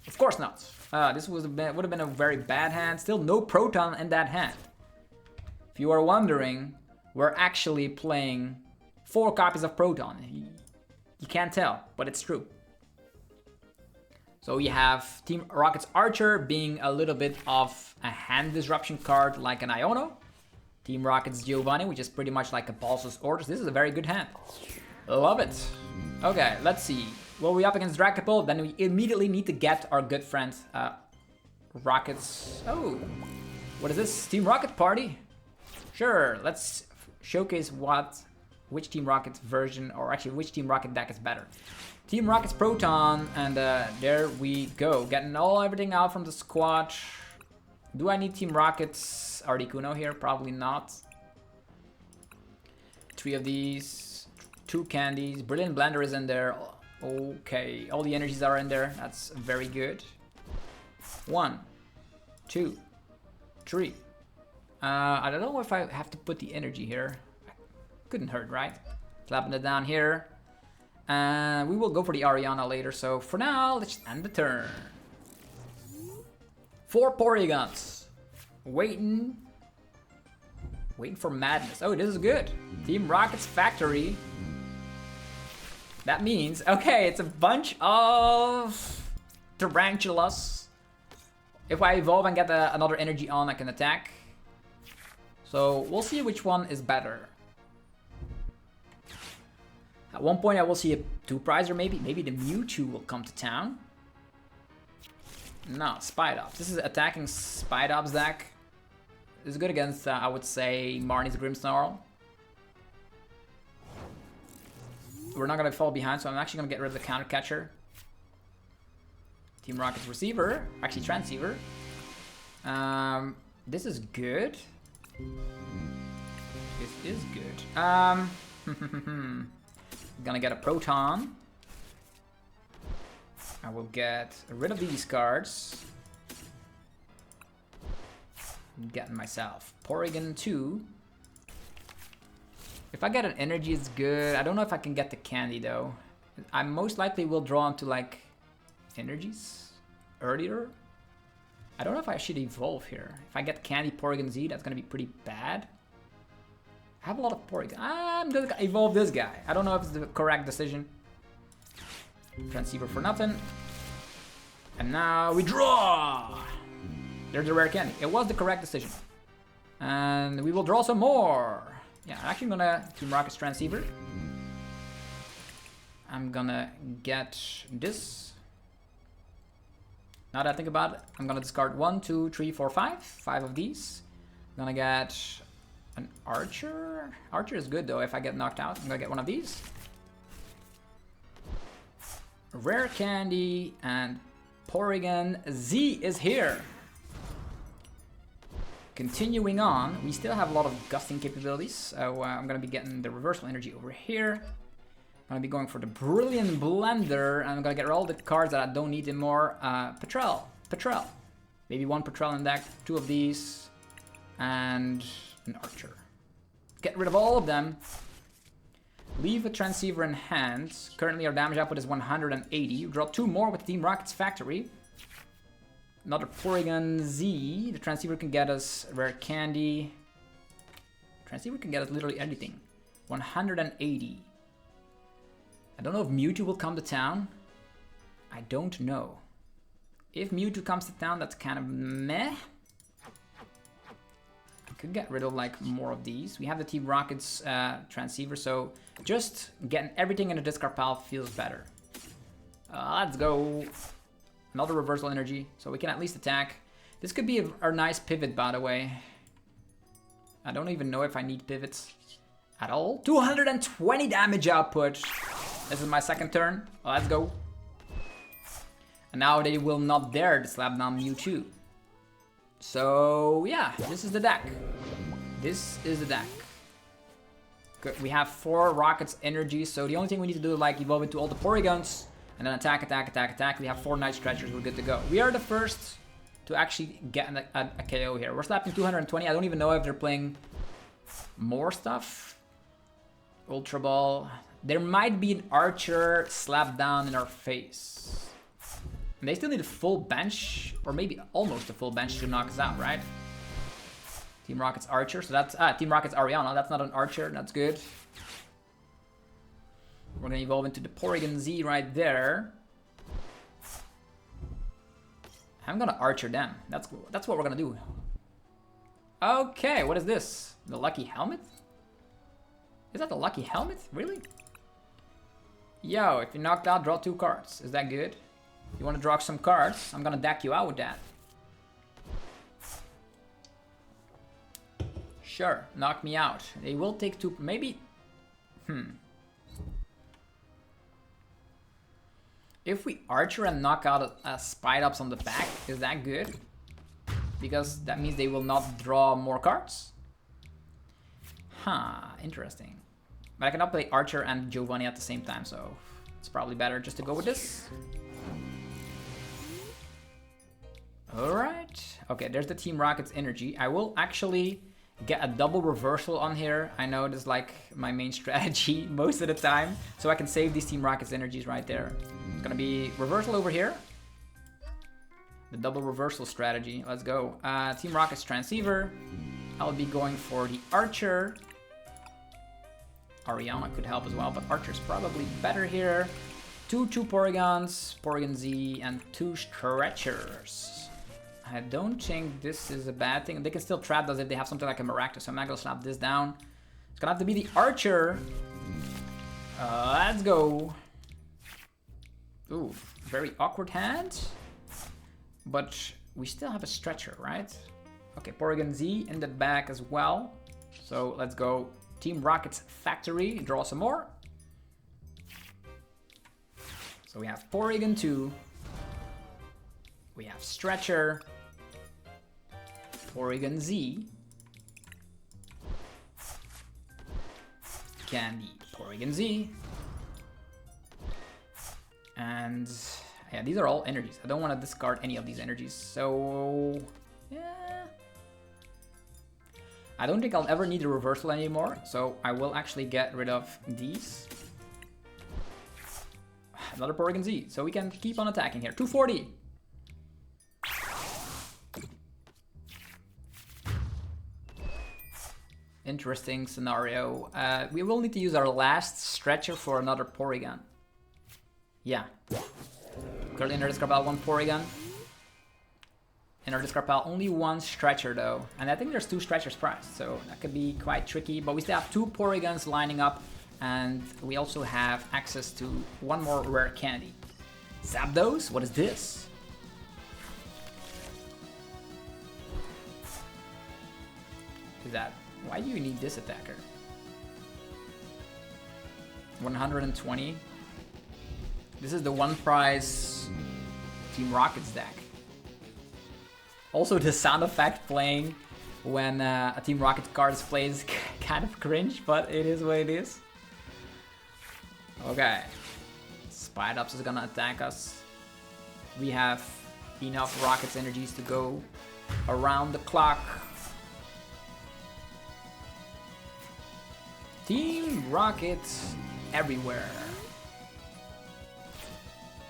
Of course not. This would have been a very bad hand. Still no Proton in that hand. If you are wondering, we're actually playing 4 copies of Proton. You can't tell, but it's true. So you have Team Rocket's Archer being a little bit of a hand disruption card like an Iono. Team Rocket's Giovanni, which is pretty much like a Pulse's Orders. This is a very good hand. Love it. Okay, let's see. Well, we up against Dragapult, then we immediately need to get our good friend Rocket's... Oh, what is this? Team Rocket party? Sure, let's showcase which Team Rocket version, or actually which Team Rocket deck is better. Team Rocket's Proton, and there we go. Getting everything out from the squad. Do I need Team Rocket's Articuno here? Probably not. 3 of these, 2 candies. Brilliant Blender is in there. Okay, all the energies are in there. That's very good. 1, 2, 3. I don't know if I have to put the energy here. Couldn't hurt, right? Clapping it down here. And we will go for the Ariana later. So for now, let's end the turn. 4 Porygons. Waiting for madness. Oh, this is good. Team Rocket's Factory. That means, okay, it's a bunch of tarantulas. If I evolve and get another energy on, I can attack. So we'll see which one is better. At one point I will see a 2-prizer maybe. Maybe the Mewtwo will come to town. No, Spidops. This is attacking Spidops deck. This is good against, I would say, Marnie's Grimmsnarl. We're not going to fall behind, so I'm actually going to get rid of the counter catcher. Team Rocket's Receiver. Actually, Transceiver. This is good. This is good. Gonna get a Proton. I will get rid of these cards. I'm getting myself Porygon 2. If I get an energy, it's good. I don't know if I can get the candy though. I most likely will draw into like energies earlier. I don't know if I should evolve here. If I get candy Porygon-Z, that's gonna be pretty bad. I have a lot of Porygon. I'm gonna evolve this guy. I don't know if it's the correct decision. Transceiver for nothing. And now we draw! There's a rare candy. It was the correct decision. And we will draw some more. Yeah, I'm actually gonna Team Rocket's Transceiver. I'm gonna get this. Now that I think about it, I'm gonna discard 1, 2, 3, 4, 5. 5 of these. I'm gonna get an Archer. Archer is good though. If I get knocked out, I'm gonna get one of these. Rare candy, and Porygon-Z is here. Continuing on, we still have a lot of gusting capabilities, so I'm gonna be getting the reversal energy over here. I'm gonna be going for the Brilliant Blender, and I'm gonna get all the cards that I don't need anymore. Petrel. Maybe 1 Petrel in deck, 2 of these, and an Archer. Get rid of all of them. Leave a Transceiver in hand. Currently our damage output is 180. Draw 2 more with Team Rocket's Factory. Another Porygon-Z. The Transceiver can get us rare candy. Transceiver can get us literally anything. 180. I don't know if Mewtwo will come to town. I don't know. If Mewtwo comes to town, that's kind of meh. I could get rid of like more of these. We have the Team Rocket's Transceiver, so just getting everything in the discard pile feels better. Let's go. Another reversal energy, so we can at least attack. This could be a nice pivot, by the way. I don't even know if I need pivots at all. 220 damage output. This is my second turn. Let's go. And now they will not dare to slap down Mewtwo. So yeah, this is the deck. This is the deck. Good. We have 4 Rockets energy, so the only thing we need to do is like evolve into all the Porygons and then attack, attack, attack, attack. We have 4 Night Stretchers, we're good to go. We are the first to actually get a KO here. We're slapping 220. I don't even know if they're playing more stuff. Ultra Ball. There might be an Archer slap down in our face. And they still need a full bench, or maybe almost a full bench to knock us out, right? Team Rocket's Archer, so that's Team Rocket's Ariana. That's not an Archer, that's good. We're gonna evolve into the Porygon-Z right there. I'm gonna Archer them. That's what we're gonna do. Okay, what is this? The Lucky Helmet? Is that the Lucky Helmet? Really? Yo, if you're knocked out, draw 2 cards. Is that good? You want to draw some cards? I'm gonna deck you out with that. Sure, knock me out. They will take 2, maybe... If we Archer and knock out a Spidops on the back, is that good? Because that means they will not draw more cards? Huh, interesting. But I cannot play Archer and Giovanni at the same time, so it's probably better just to go with this. Alright. Okay, there's the Team Rocket's energy. I will actually get a double reversal on here. I know this is like my main strategy most of the time. So I can save these Team Rocket's energies right there. It's gonna be reversal over here. The double reversal strategy. Let's go. Team Rocket's Transceiver. I'll be going for the Archer. Ariana could help as well, but Archer's probably better here. 2 Porygons, Porygon-Z, and 2 Stretchers. I don't think this is a bad thing. They can still trap us if they have something like a Maractus, so I'm not gonna slap this down. It's gonna have to be the Archer. Let's go. Ooh, very awkward hand. But we still have a Stretcher, right? Okay, Porygon-Z in the back as well. So let's go. Team Rocket's Factory, draw some more. So we have Porygon 2. We have Stretcher. Porygon-Z. Candy, Porygon-Z. And yeah, these are all energies. I don't want to discard any of these energies. So yeah. I don't think I'll ever need a reversal anymore. So I will actually get rid of these. Another Porygon-Z. So we can keep on attacking here. 240. Interesting scenario. We will need to use our last Stretcher for another Porygon. Yeah. Currently in our discard pile, 1 Porygon. In our discard pile, only 1 Stretcher though. And I think there's 2 Stretchers priced, so that could be quite tricky. But we still have 2 Porygons lining up. And we also have access to 1 more rare candy. Zapdos? What is this? Is that... Why do you need this attacker? 120. This is the 1 prize Team Rocket's deck. Also, the sound effect playing when a Team Rocket card is played is kind of cringe, but it is what it is. Okay. Spidops is gonna attack us. We have enough Rocket's energies to go around the clock. Team Rocket everywhere.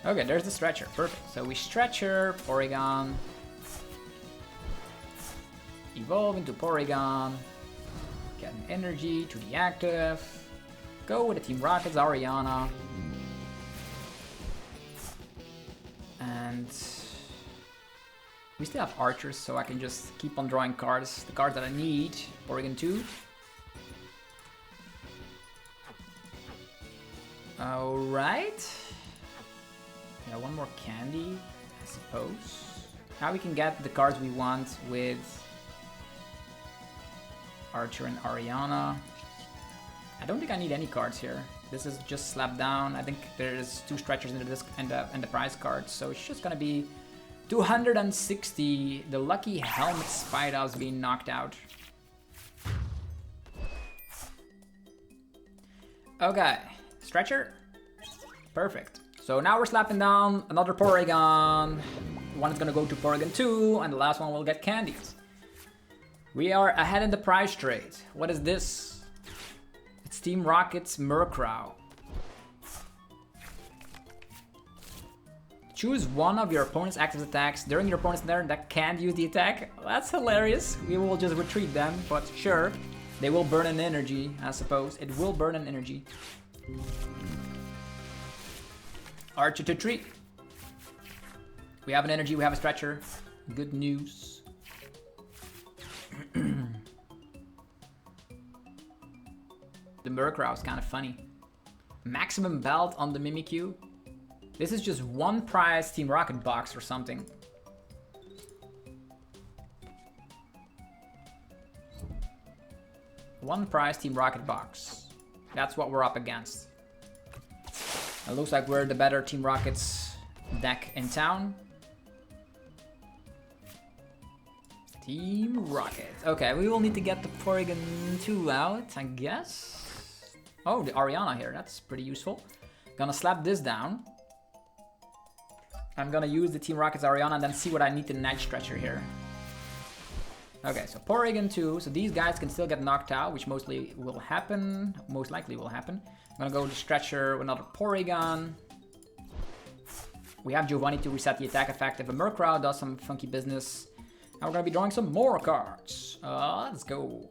Okay, there's the Stretcher. Perfect. So we Stretcher, Porygon. Evolve into Porygon. Get an energy to the active. Go with the Team Rocket's Ariana. And we still have Archers, so I can just keep on drawing cards. The cards that I need. Porygon 2. Alright. Yeah, 1 more candy, I suppose. Now we can get the cards we want with Archer and Ariana. I don't think I need any cards here. This is just slap down. I think there's 2 stretchers in the disc and the prize cards, so it's just gonna be 260. The lucky helmet Spidops being knocked out. Okay, stretcher. Perfect. So now we're slapping down another Porygon. One is gonna go to Porygon 2, and the last one will get candies. We are ahead in the prize trade. What is this? It's Team Rocket's Murkrow. Choose one of your opponent's active attacks during your opponent's turn that can't use the attack. That's hilarious. We will just retreat them, but sure. They will burn an energy, I suppose. It will burn an energy. Archer to treat. We have an energy, we have a stretcher. Good news. The Murkrow is kind of funny. Maximum belt on the Mimikyu. This is just one prize Team Rocket box or something. One prize Team Rocket box. That's what we're up against. It looks like we're the better Team Rocket's deck in town. Team Rocket. Okay, we will need to get the Porygon 2 out, I guess. Oh, the Ariana here. That's pretty useful. Gonna slap this down. I'm gonna use the Team Rocket's Ariana and then see what I need to Night Stretcher here. Okay, so Porygon 2. So these guys can still get knocked out, which mostly will happen. Most likely will happen. I'm gonna go to Stretcher with another Porygon. We have Giovanni to reset the attack effect if a Murkrow does some funky business. Now we're gonna be drawing some more cards. Let's go.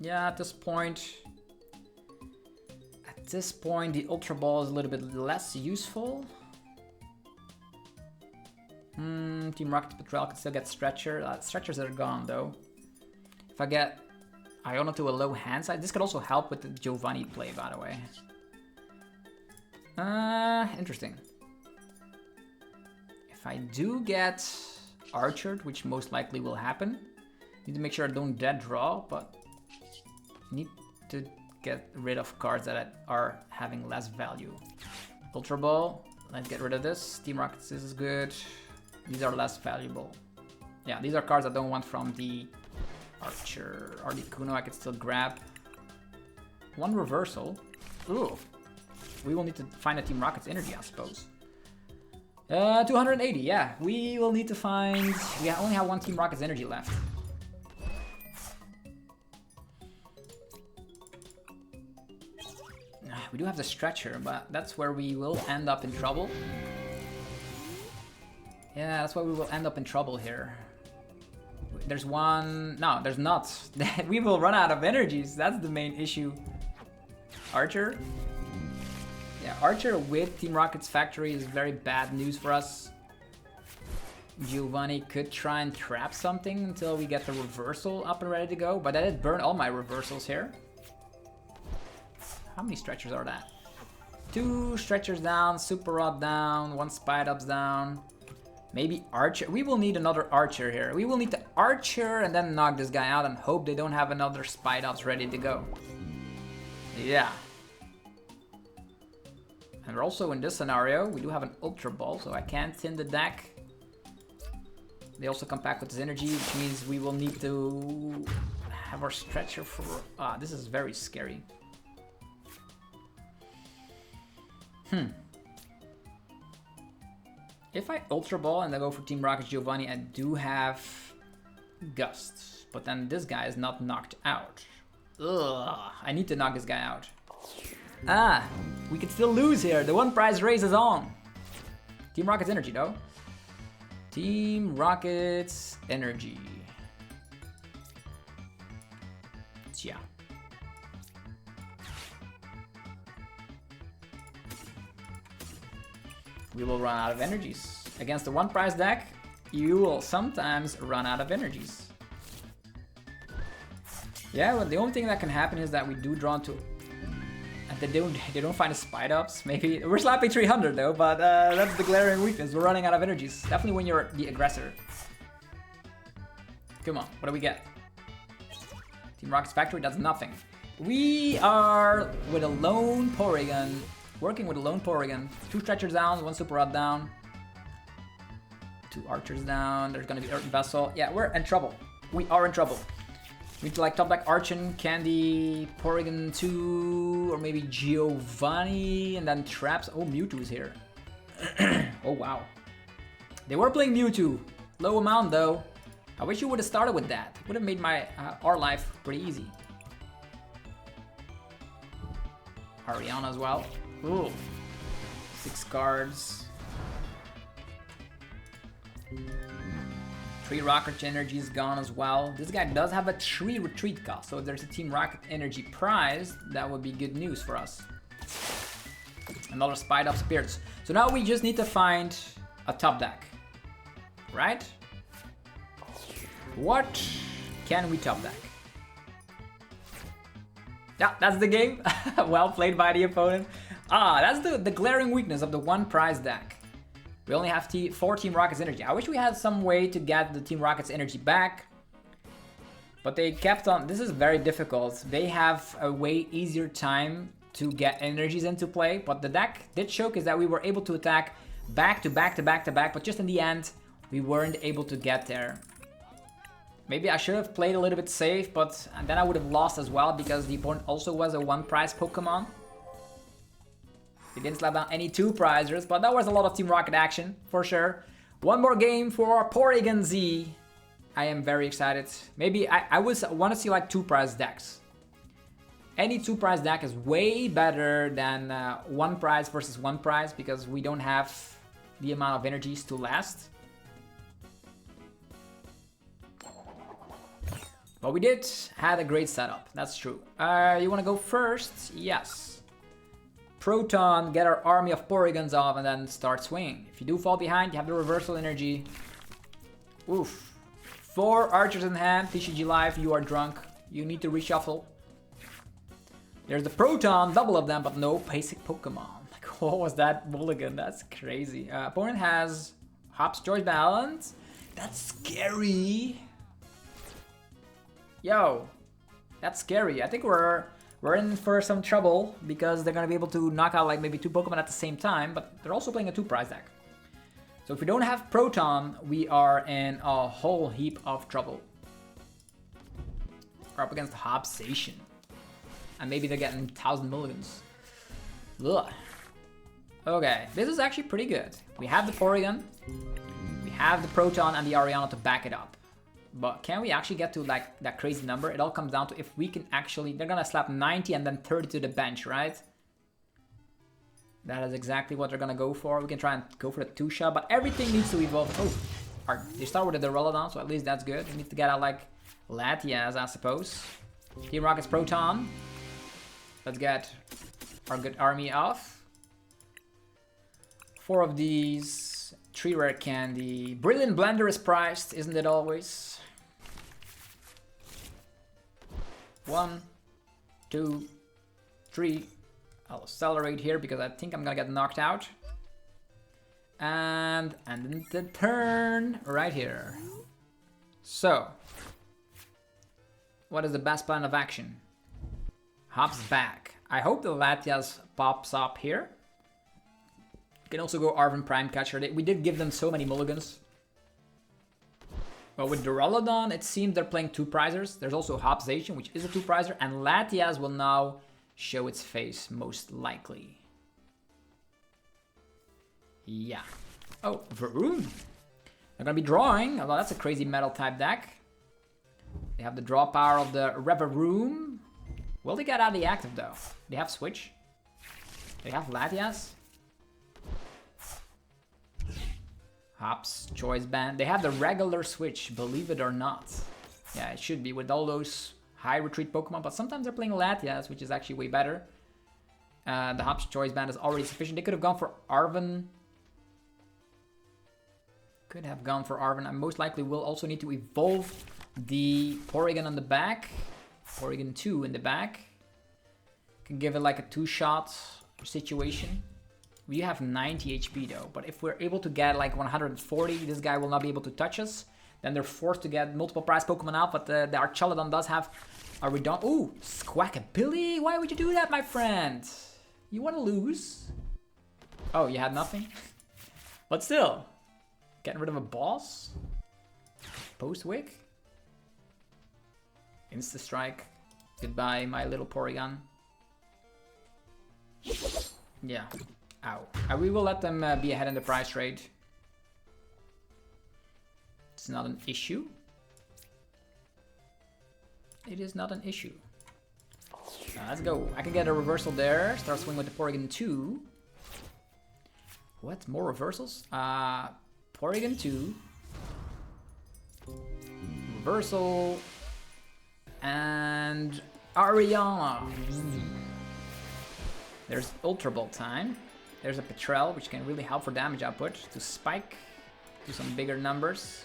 Yeah, at this point, the Ultra Ball is a little bit less useful. Team Rocket Patrol can still get Stretcher. Stretchers are gone though. If I get Iona to a low hand side, this could also help with the Giovanni play, by the way. Interesting. If I do get Archered, which most likely will happen, need to make sure I don't dead draw, but need to get rid of cards that are having less value. Ultra Ball, let's get rid of this. Team Rockets, this is good. These are less valuable. Yeah, these are cards I don't want from the Archer. Articuno I could still grab. One reversal. Ooh. We will need to find a Team Rocket's energy, I suppose. 280, yeah. We will need to find... We only have one Team Rocket's energy left. We do have the Stretcher, but that's where we will end up in trouble. Yeah, that's why we will end up in trouble here. There's one... No, there's not. We will run out of energies. That's the main issue. Archer? Yeah, Archer with Team Rocket's Factory is very bad news for us. Giovanni could try and trap something until we get the reversal up and ready to go, but I did burn all my reversals here. How many stretchers are that? 2 stretchers down, Super Rod down, 1 Spidops down. Maybe Archer. We will need another Archer here. We will need to Archer and then knock this guy out and hope they don't have another Spidops ready to go. Yeah. And we're also in this scenario, we do have an Ultra Ball, so I can't thin the deck. They also come back with this energy, which means we will need to have our Stretcher for... this is very scary. If I Ultra Ball and then go for Team Rocket's Giovanni, I do have Gust. But then this guy is not knocked out. Ugh, I need to knock this guy out. We could still lose here. The one prize race is on. Team Rocket's energy though. Team Rocket's energy. Yeah. We will run out of energies. Against the one prize deck, you will sometimes run out of energies. Yeah, well, the only thing that can happen is that we do draw into... They don't find a Spidops. Maybe we're slapping 300 though, but that's the glaring weakness. We're running out of energies. Definitely when you're the aggressor. Come on, what do we get? Team Rocket's factory does nothing. We are with a lone Porygon. Working with a lone Porygon. 2 stretchers down, 1 super rod down. 2 archers down. There's gonna be Earth Vessel. Yeah, we're in trouble. We are in trouble. We need to like top deck Archon, Candy, Porygon 2, or maybe Giovanni, and then traps. Oh, Mewtwo's here. Oh, wow. They were playing Mewtwo. Low amount, though. I wish you would have started with that. Would have made my our life pretty easy. Ariana as well. Ooh. 6 cards. 3 Rocket Energy is gone as well. This guy does have a 3 retreat cost, so if there's a Team Rocket Energy prize, that would be good news for us. Another Spidops Spirits. So now we just need to find a top deck, right? What can we top deck? Yeah, that's the game. Well played by the opponent. Ah, that's the glaring weakness of the 1 prize deck. We only have 4 Team Rocket's energy. I wish we had some way to get the Team Rocket's energy back. But they kept on... This is very difficult. They have a way easier time to get energies into play. But the deck did showcase that we were able to attack back to back to back to back. But just in the end, we weren't able to get there. Maybe I should have played a little bit safe, but then I would have lost as well because the opponent also was a 1 prize Pokemon. They didn't slap down any 2 prizers, but that was a lot of Team Rocket action, for sure. One more game for Porygon-Z. I am very excited. Maybe I want to see like 2 prize decks. Any 2 prize deck is way better than 1 prize versus 1 prize because we don't have the amount of energies to last. But we did had a great setup, that's true. You want to go first? Yes. Proton, get our army of Porygons off, and then start swinging. If you do fall behind, you have the reversal energy. Oof. 4 archers in hand, TCG Live, you are drunk. You need to reshuffle. There's the Proton, double of them, but no basic Pokemon. Like, what was that mulligan? That's crazy. Opponent has Hop's Choice Balance. That's scary. Yo, that's scary. I think we're in for some trouble because they're gonna be able to knock out like maybe 2 Pokemon at the same time, but they're also playing a 2 prize deck. So if we don't have Proton, we are in a whole heap of trouble. We're up against Zacian. And maybe they're getting 1,000 mulligans. Ugh. Okay, this is actually pretty good. We have the Porygon, we have the Proton and the Ariana to back it up. But can we actually get to like that crazy number? It all comes down to if we can actually... They're gonna slap 90 and then 30 to the bench, right? That is exactly what they're gonna go for. We can try and go for the 2-shot, but everything needs to evolve. Oh, they start with the Duraludon, so at least that's good. We need to get out like Latias, I suppose. Team Rocket's Proton. Let's get our good army off. 4 of these. 3 rare candy. Brilliant Blender is priced, isn't it always? 1, 2, 3. I'll accelerate here because I think I'm gonna get knocked out. And then the turn right here. So, what is the best plan of action? Hop's back. I hope the Latias pops up here. You can also go Arven Prime Catcher. We did give them so many mulligans. But with Duraludon, it seems they're playing 2 prizers. There's also Zacian, which is a 2 prizer, and Latias will now show its face, most likely. Yeah. Oh, Varoon. They're gonna be drawing. Although that's a crazy metal type deck. They have the draw power of the Reveroom. Will they get out of the active though? They have Switch. They have Latias. Hop's Choice Band. They have the regular Switch, believe it or not. Yeah, it should be with all those high retreat Pokemon, but sometimes they're playing Latias, which is actually way better. The Hop's Choice Band is already sufficient. They could have gone for Arven. Could have gone for Arven. I most likely will also need to evolve the Porygon on the back. Porygon 2 in the back. Can give it like a 2-shot situation. We have 90 HP though, but if we're able to get like 140, this guy will not be able to touch us. then they're forced to get multiple prize Pokemon out, but the Archelodon does have a redundant. Ooh, Squawkabilly! Why would you do that, my friend? You want to lose? Oh, you had nothing? But still, getting rid of a boss? Post-Wick? Insta-Strike. Goodbye, my little Porygon. Yeah. Ow. We will let them be ahead in the prize trade. It's not an issue. It is not an issue. Let's go. I can get a reversal there. Start swinging with the Porygon 2. What? More reversals? Porygon 2. Reversal. And Ariana. There's Ultra Ball time. There's a Petrel, which can really help for damage output to spike to some bigger numbers.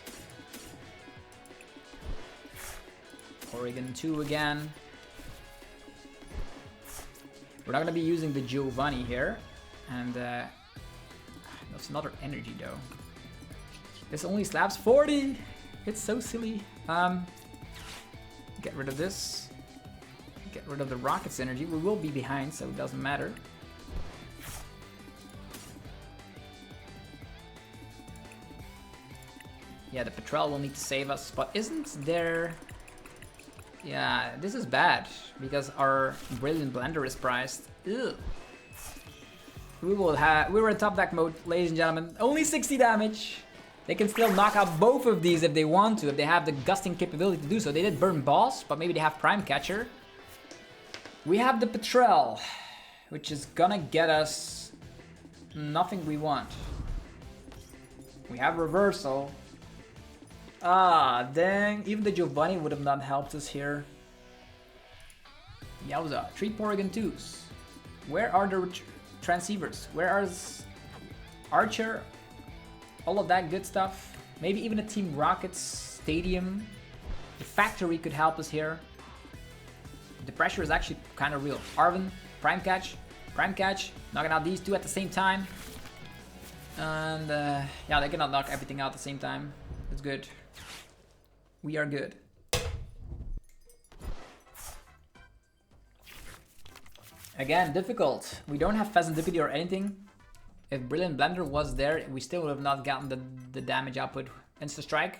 Porygon 2 again. We're not going to be using the Giovanni here. And that's another energy though. This only slaps 40! It's so silly. Get rid of this. Get rid of the Rocket's energy. We will be behind, so it doesn't matter. Yeah, the Petrel will need to save us, but isn't there... Yeah, this is bad, because our Brilliant Blender is priced. Ugh. We were in top deck mode, ladies and gentlemen. Only 60 damage. They can still knock out both of these if they want to, if they have the gusting capability to do so. They did burn Boss, but maybe they have Prime Catcher. We have the Petrel, which is gonna get us nothing we want. We have Reversal. Ah, dang. Even the Giovanni would have not helped us here. Yowza. 3 Porygon 2s. Where are the Transceivers? Where are Archer? All of that good stuff. Maybe even a Team Rocket Stadium. The factory could help us here. The pressure is actually kind of real. Arven, Prime Catch, knocking out these two at the same time. And yeah, they cannot knock everything out at the same time. It's good. We are good. Again, difficult. We don't have Pheasantipity or anything. If Brilliant Blender was there, we still would have not gotten the damage output. Insta Strike.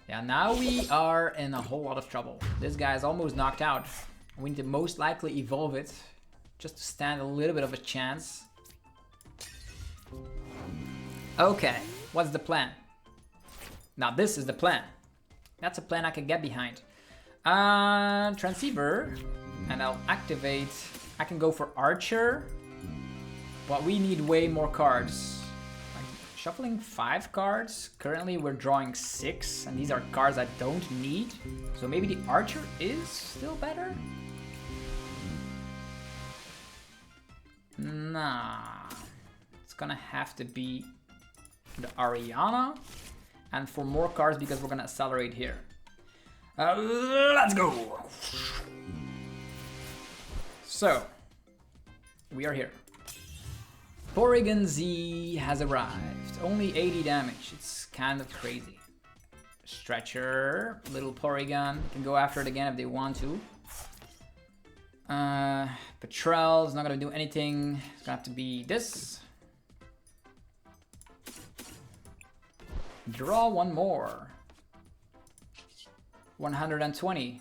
Yeah, now we are in a whole lot of trouble. This guy is almost knocked out. We need to most likely evolve it, just to stand a little bit of a chance. Okay, what's the plan? Now this is the plan. That's a plan I can get behind. Transceiver, and I'll activate. I can go for Archer, but we need way more cards. Shuffling 5 cards. Currently we're drawing 6, and these are cards I don't need. So maybe the Archer is still better? Nah. It's gonna have to be the Ariana. And for more cards, because we're gonna accelerate here. Let's go! So, we are here. Porygon-Z has arrived. Only 80 damage. It's kind of crazy. Stretcher, little Porygon. Can go after it again if they want to. Petrel is not gonna do anything. It's gonna have to be this. Draw one more. 120.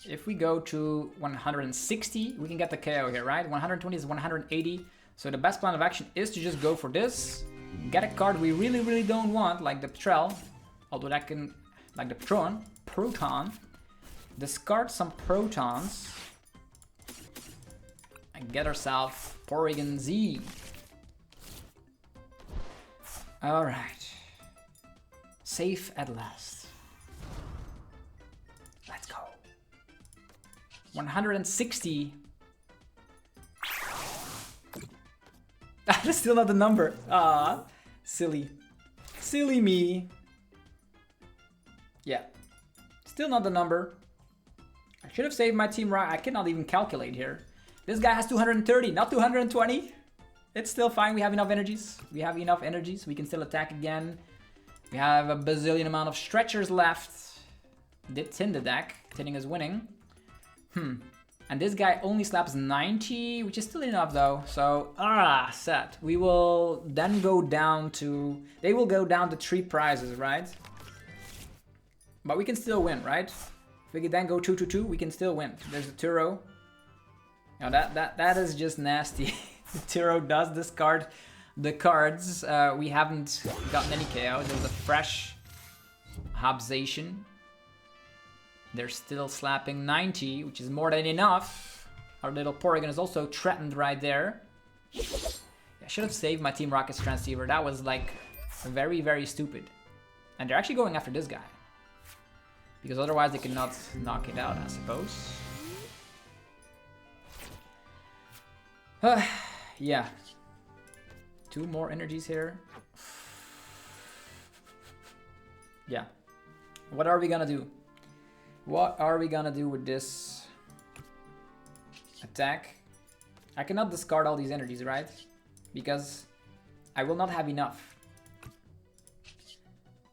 If we go to 160, we can get the KO here, right? 120 is 180. So the best plan of action is to just go for this. Get a card we really, really don't want, like the Petrel. Although that can, like the Proton. Discard some Protons. And get ourselves Porygon-Z. Alright. Safe at last. Let's go. 160. That's still not the number. Ah, silly. Silly me. Yeah. Still not the number. I should have saved my team right. I cannot even calculate here. This guy has 230, not 220. It's still fine. We have enough energies. We can still attack again. We have a bazillion amount of stretchers left. Did tin the deck. Tinning is winning. And this guy only slaps 90, which is still enough though. So, set. We will then go down to... They will go down to 3 prizes, right? But we can still win, right? If we can then go 2-2-2, we can still win. There's a Turo. Now that is just nasty. The Turo does discard the cards. We haven't gotten any KO. There's a fresh Zacian. They're still slapping 90, which is more than enough. Our little Porygon is also threatened right there. I should have saved my Team Rocket's Transceiver. That was like very, very stupid. And they're actually going after this guy. Because otherwise they cannot knock it out, I suppose. Yeah. 2 more energies here. Yeah. What are we gonna do? What are we gonna do with this attack? I cannot discard all these energies, right? Because I will not have enough.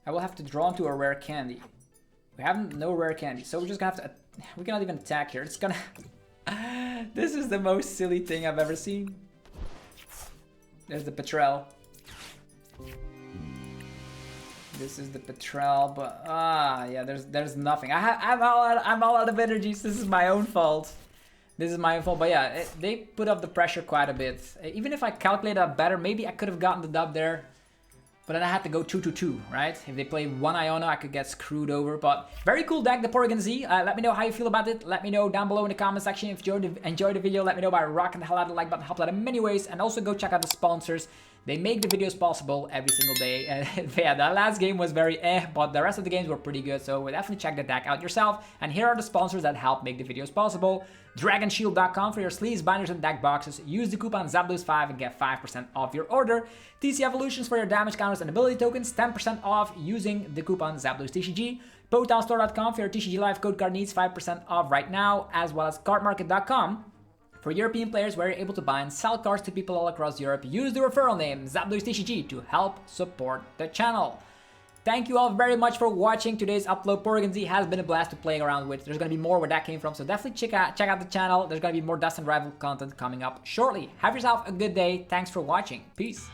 I will have to draw into a rare candy. We have no rare candy, so we're just gonna have to... We cannot even attack here. It's gonna... This is the most silly thing I've ever seen. There's the Petrel. This is the Petrel, but yeah, there's nothing. I'm all out of energies. This is my own fault. This is my own fault. But yeah, they put up the pressure quite a bit. Even if I calculated that better, maybe I could have gotten the dub there. But then I had to go 2-2-2, right? If they play 1 Iono, I could get screwed over. But very cool deck, the Porygon-Z. Let me know how you feel about it. Let me know down below in the comment section. If you enjoyed the video, let me know by rocking the hell out of the like button. Helps out in many ways. And also go check out the sponsors. They make the videos possible every single day. Yeah, that last game was very but the rest of the games were pretty good. So definitely check the deck out yourself. And here are the sponsors that help make the videos possible. DragonShield.com for your sleeves, binders, and deck boxes. Use the coupon ZAPDOS5 and get 5% off your order. TC Evolutions for your damage counters and ability tokens. 10% off using the coupon ZAPDOSTCG. PotonStore.com for your TCG Live code card needs. 5% off right now. As well as CardMarket.com. For European players, where you're able to buy and sell cards to people all across Europe, use the referral name ZAPDOSTCG to help support the channel. Thank you all very much for watching today's upload. Porygon-Z has been a blast to play around with. There's going to be more where that came from, so definitely check out the channel. There's going to be more Destined Rival content coming up shortly. Have yourself a good day. Thanks for watching. Peace.